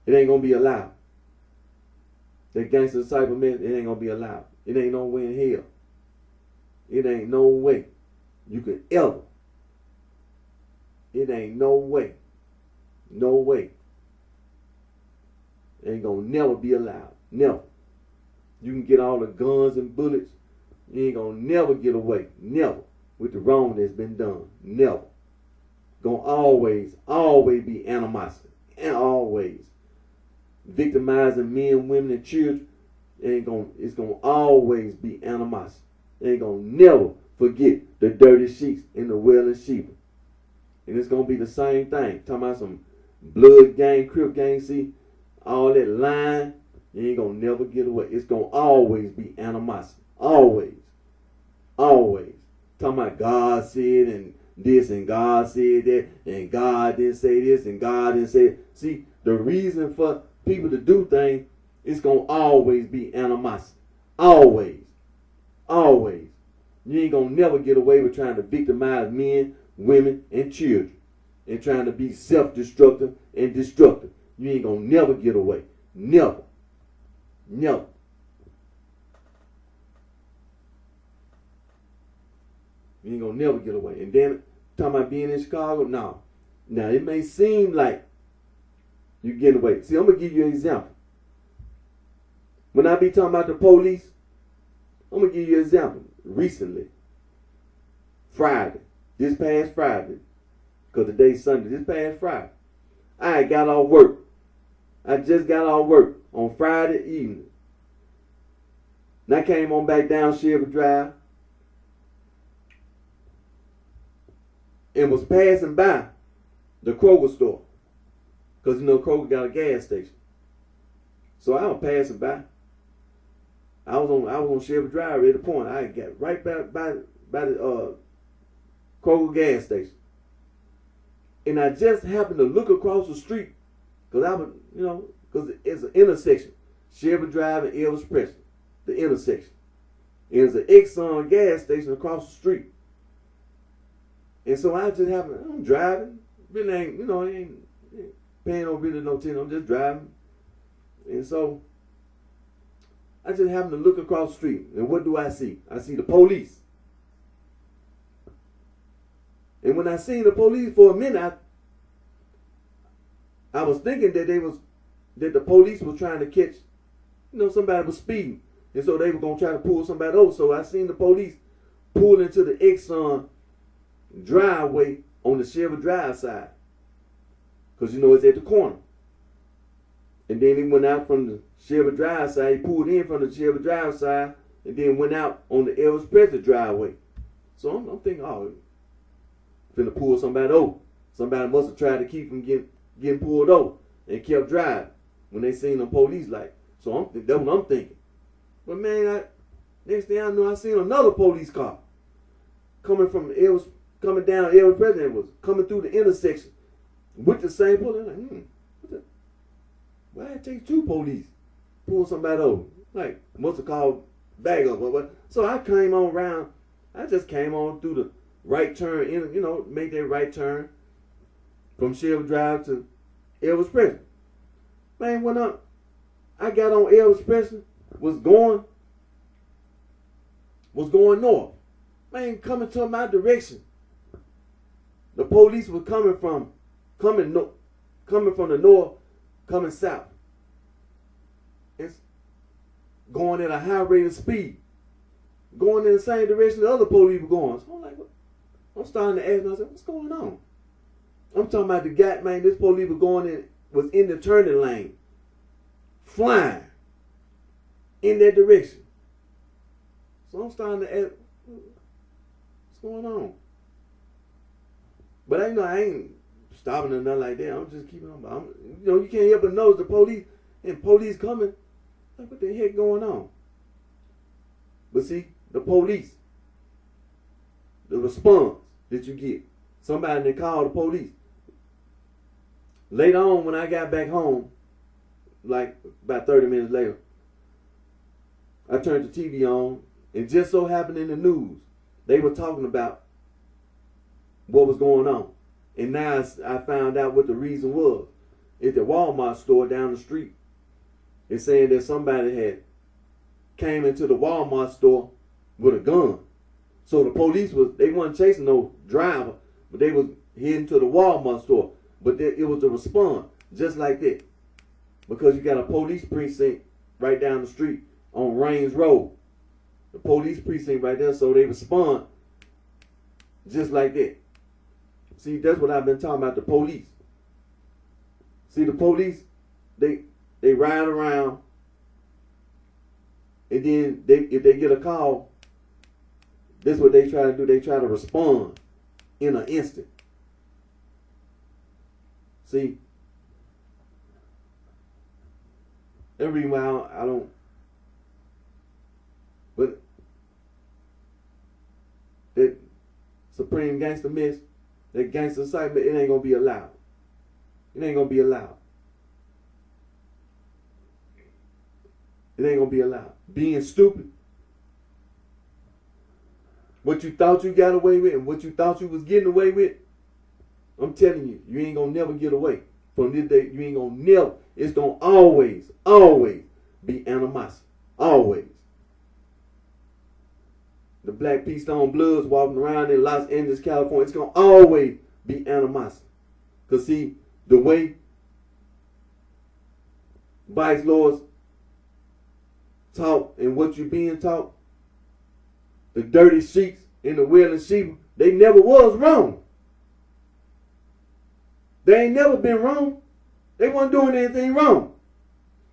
It ain't gonna be allowed. That gangster disciple man, it ain't gonna be allowed. It ain't no way in hell. It ain't no way you can ever. It ain't no way. No way. It ain't gonna never be allowed. Never. You can get all the guns and bullets. You ain't gonna never get away. Never. With the wrong that's been done. Never. Gonna always be animosity. And always. Victimizing men, women, and children. It's gonna always be animosity. They ain't gonna never forget the dirty sheets in the well and Sheba. And it's gonna be the same thing. Talking about some blood gang, crip gang, see, all that lying, you ain't gonna never get away. It's gonna always be animosity. Always. Always. Talking about God said and this and God said that and God didn't say this and God didn't say it. See, the reason for people to do things, it's gonna always be animosity. Always. Always. You ain't gonna never get away with trying to victimize men, women, and children. And trying to be self-destructive and destructive. You ain't gonna never get away. Never. Never. You ain't gonna never get away. And then, talking about being in Chicago, no. Now, it may seem like you're getting away. See, I'm gonna give you an example. When I be talking about the police, I'm gonna give you an example. Recently, Friday, this past Friday, because today's Sunday, this past Friday, I got off work. I just got off work on Friday evening. And I came on back down Shelby Drive and was passing by the Kroger store. Because, you know, Kroger got a gas station. So I was passing by. I was on Shelby Drive at the point. I got right by the Kroger gas station. And I just happened to look across the street. Because I was, you know, because it's an intersection. Shelby Drive and Elvis Presley. The intersection. And there's an Exxon gas station across the street. And so I just happened, I'm driving. Really ain't, you know, ain't paying no attention. I'm just driving. And so I just happened to look across the street. And what do I see? I see the police. And when I seen the police for a minute, I was thinking that the police was trying to catch, you know, somebody was speeding. And so they were going to try to pull somebody over. So I seen the police pull into the Exxon driveway on the Shelby Drive side. Because, you know, it's at the corner. And then he went out from the Shelby Drive side. He pulled in from the Shelby Drive side and then went out on the Elvis Presley driveway. So I'm thinking, oh, finna pull somebody over. Somebody must have tried to keep him getting pulled over and kept driving when they seen the police light. So that's what I'm thinking. But man, next thing I know, I seen another police car coming down Elvis Presley and was coming through the intersection with the same police. I'm like, why it take two police pull somebody over? Like, must have called back up. So I came on around. I just came on through the right turn, you know, make that right turn from Shelby Drive to Elvis Presley. Man, when I got on Elvis Presley, was going north. Man, coming to my direction. The police was coming from the north, coming south. It's going at a high rate of speed. Going in the same direction the other police were going. So I'm like, what? I'm starting to ask myself, what's going on? I'm talking about the guy, man, this police was in the turning lane. flying in that direction. So I'm starting to ask, what's going on? But I ain't stopping or nothing like that. I'm just keeping on. You can't help but notice the police and police coming. Like, what the heck going on? But see, the police, the response that you get, somebody that called the police. Later on, when I got back home, like about 30 minutes later, I turned the TV on, and just so happened in the news, they were talking about what was going on. And now I found out what the reason was. It's the Walmart store down the street. It's saying that somebody had came into the Walmart store with a gun. So the police they weren't chasing no driver, but they was heading to the Walmart store. But it was a response, just like that. Because you got a police precinct right down the street on Rains Road. The police precinct right there, so they respond just like that. See, that's what I've been talking about, the police. See, the police, they ride around, and then if they get a call, that's what they try to do. They try to respond in an instant. See, every while I don't, but that supreme gangster mess, that gangster excitement, it ain't gonna be allowed. It ain't gonna be allowed. It ain't gonna be allowed. Being stupid, what you thought you got away with and what you thought you was getting away with, I'm telling you, you ain't gonna never get away. From this day, you ain't gonna never. It's gonna always be animosity. Always. The Black Pea Stone Bloods walking around in Los Angeles, California, it's gonna always be animosity. Because see, the way vice lords talk and what you being taught, the dirty sheets and the wailing sheep, they never was wrong. They ain't never been wrong. They weren't doing anything wrong.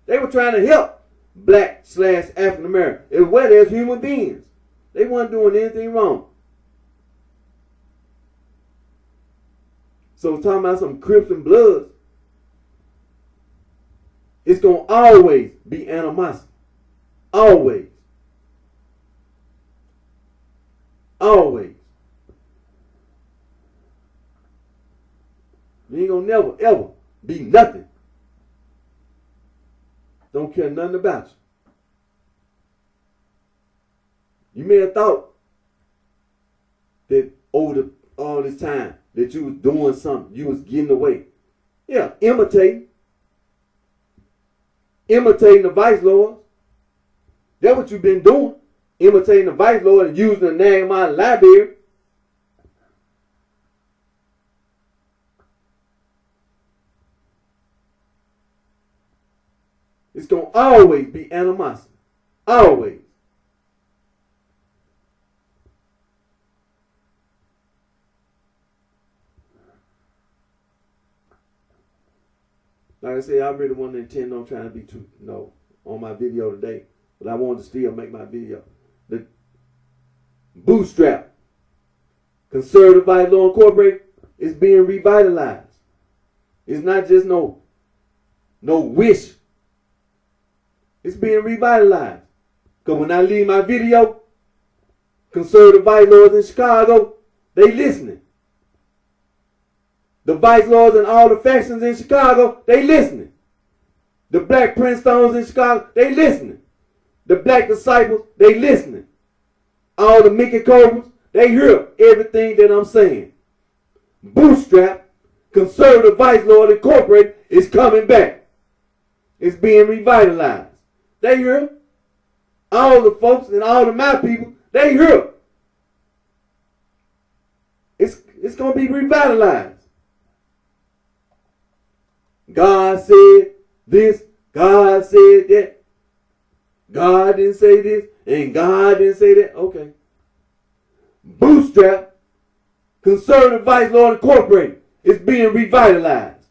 They were trying to help black/African American as well as human beings. They weren't doing anything wrong. So talking about some Crips and Bloods, it's going to always be animosity. Always. Always. You ain't gonna never, ever be nothing. Don't care nothing about you. You may have thought that over all this time that you was doing something, you was getting away. Yeah, imitating the vice lords. That's what you've been doing. Imitating the vice lord and using the name of my library. It's going to always be animosity. Always. Like I said, I really wasn't intending on trying to be too, on my video today. But I wanted to still make my video. The bootstrap conservative vice lord incorporated is being revitalized. It's not just no wish. It's being revitalized. Because when I leave my video, conservative vice lords in Chicago, they listening. The vice lords and all the factions in Chicago, they listening. The Black Princestones in Chicago, they listening. The Black Disciples, they listening. All the Mickey Cobras, they hear everything that I'm saying. Bootstrap, conservative vice lord incorporated is coming back. It's being revitalized. They hear. All the folks and all of my people, they hear. It's going to be revitalized. God said this, God said that. God didn't say this, and God didn't say that. Okay. Bootstrap, conservative vice lord incorporated, is being revitalized.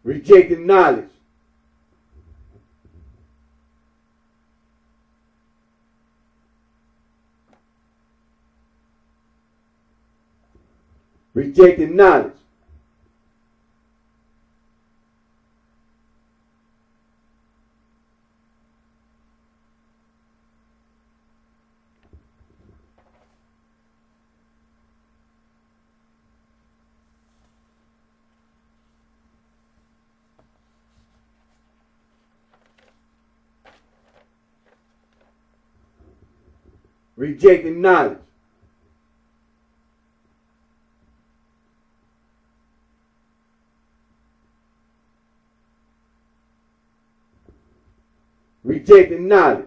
Rejecting knowledge. Rejecting knowledge. Rejecting knowledge. Rejecting knowledge.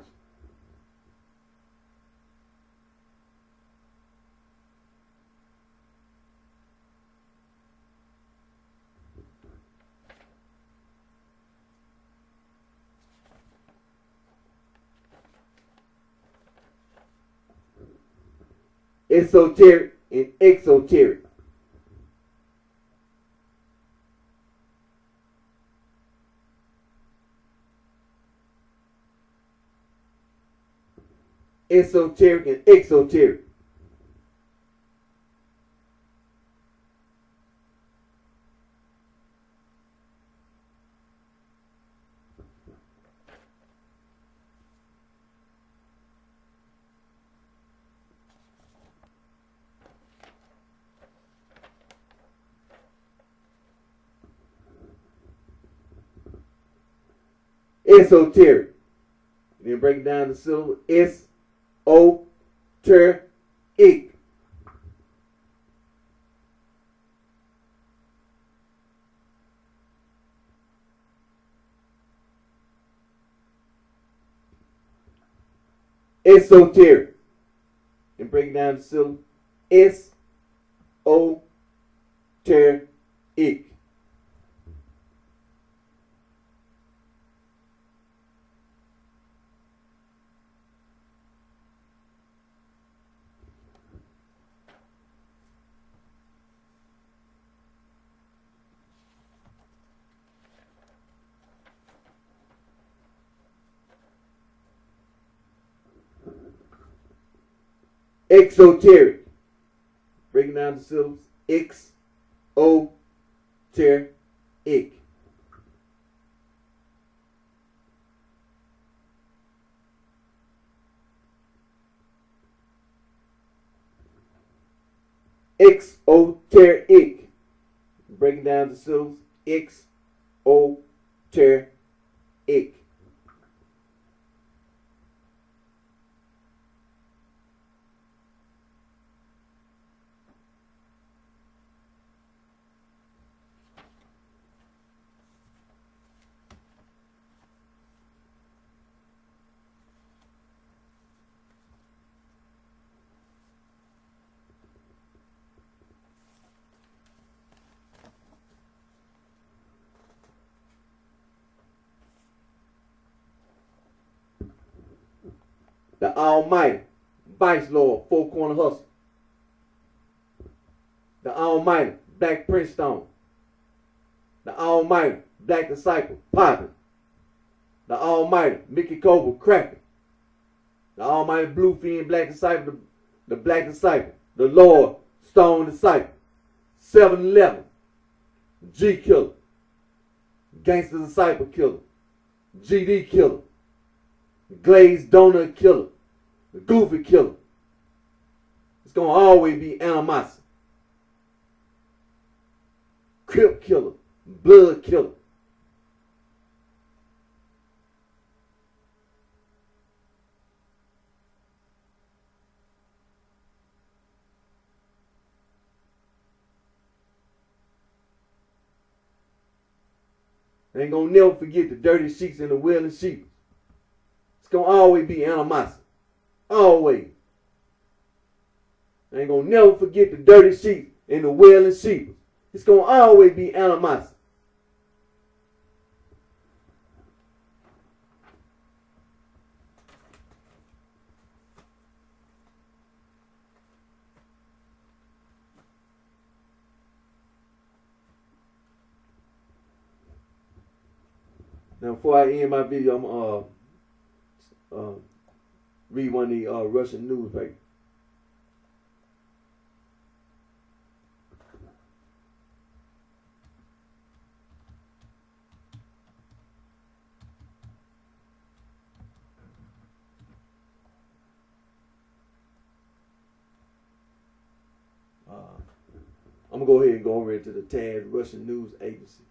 Esoteric and exoteric. Esoteric and exoteric. Esoteric. Then break it down the syllable. S-O-ter-ic. Esoteric. And break it down the syllable. S-O-ter-ic. Exoteric. Breaking down the syllables. X-O-ter-ic. Exoteric. Breaking down the syllables. X-O-ter-ic. The Almighty, Vice Lord, Four Corner Hustle. The Almighty, Black Prince Stone. The Almighty, Black Disciple, Poppin'. The Almighty, Mickey Cobra, Crackin'. The Almighty, Bluefin, Black Disciple, the Black Disciple. The Lord, Stone Disciple. 7-Eleven, G Killer. Gangster Disciple Killer. GD Killer. Glazed Donut Killer. The Goofy Killer. It's going to always be animosity. Crip Killer. Blood Killer. They ain't going to never forget the dirty sheets and the wailing sheep. It's going to always be animosity. Always. They ain't going to never forget the dirty sheep and the wailing sheep. It's going to always be animosity. Now, before I end my video, I'm read one of the Russian newspapers. I'm gonna go ahead and go over to the TASS Russian news agency.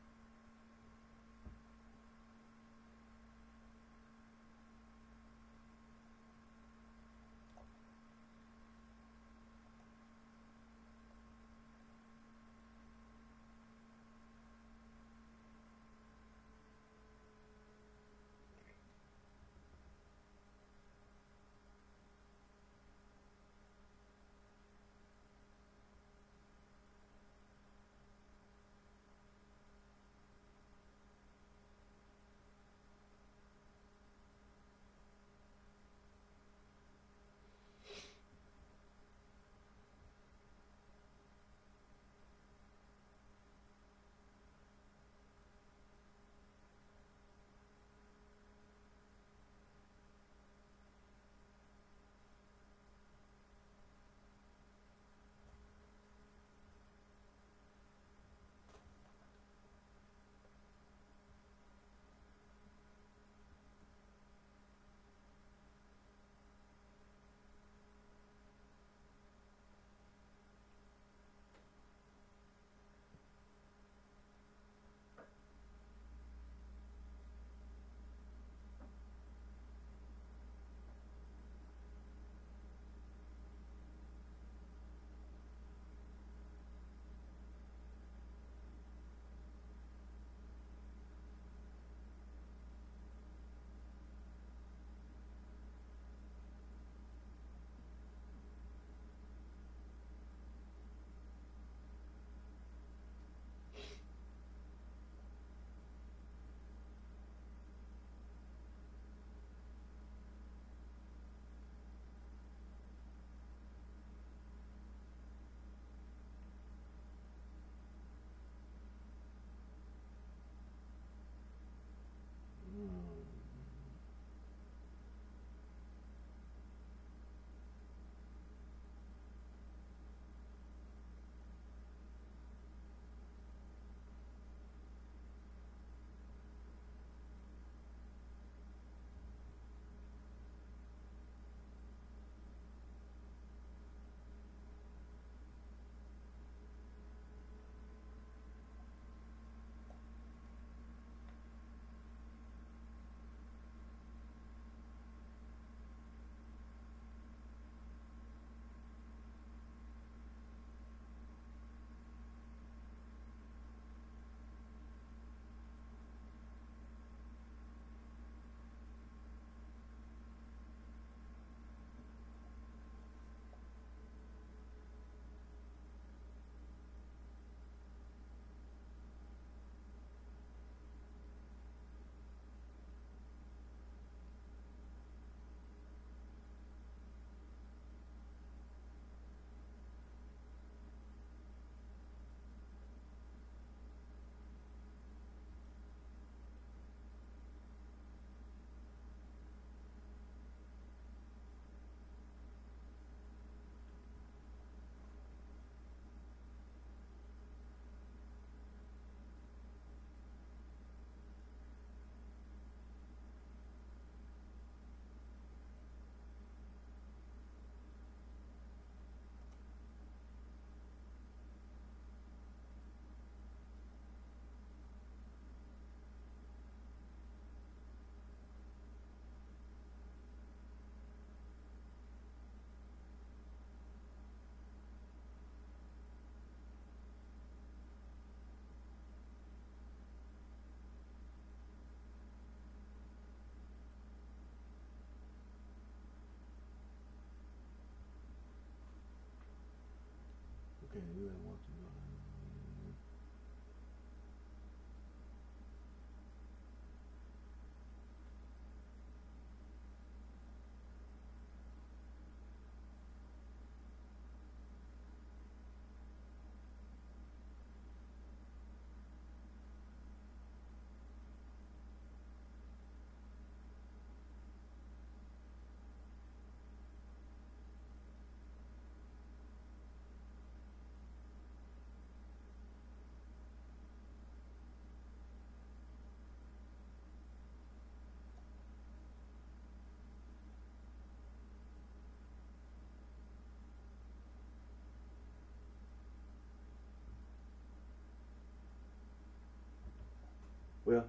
Well,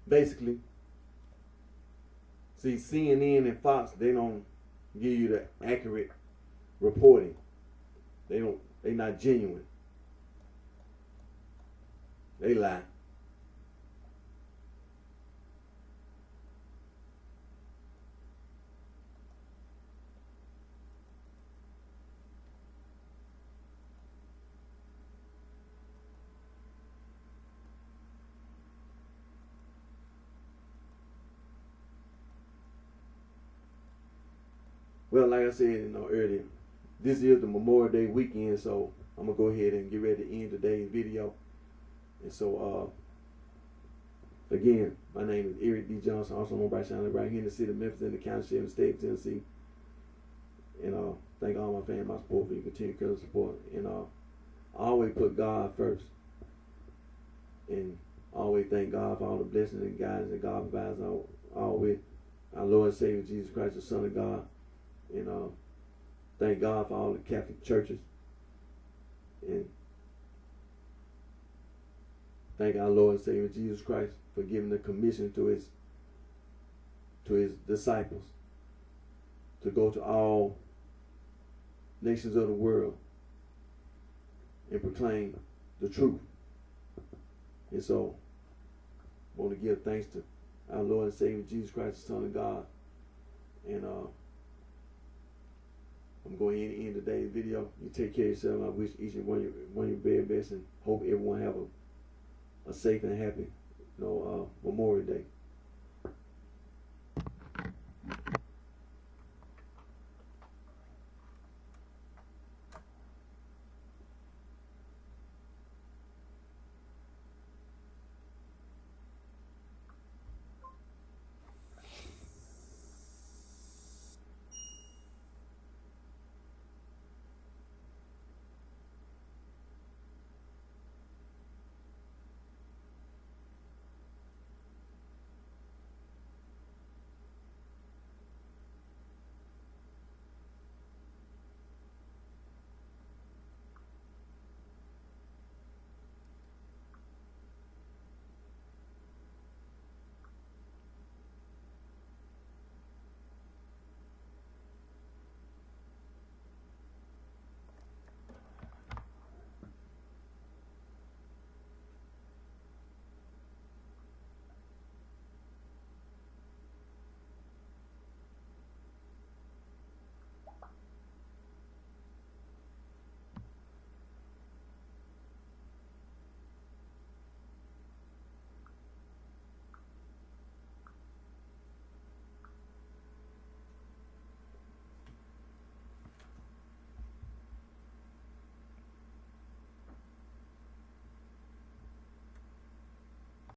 basically, see, CNN and Fox, they don't give you the accurate reporting. They're not genuine. They lie. Well, like I said, earlier, this is the Memorial Day weekend, so I'm gonna go ahead and get ready to end today's video. And so, again, my name is Eric D. Johnson, also known by BrightShine, right here in the city of Memphis, in the county seat, in the state of Tennessee. And thank all my fans, my support for your continued support. And I always put God first, and I always thank God for all the blessings and guidance that God provides all with our Lord and Savior Jesus Christ, the Son of God. And thank God for all the Catholic churches, and thank our Lord and Savior Jesus Christ for giving the commission to his disciples to go to all nations of the world and proclaim the truth. And so I want to give thanks to our Lord and Savior Jesus Christ, the Son of God. And I'm going to end today's video. You take care of yourself. I wish each and one of your very best, and hope everyone have a safe and happy Memorial Day.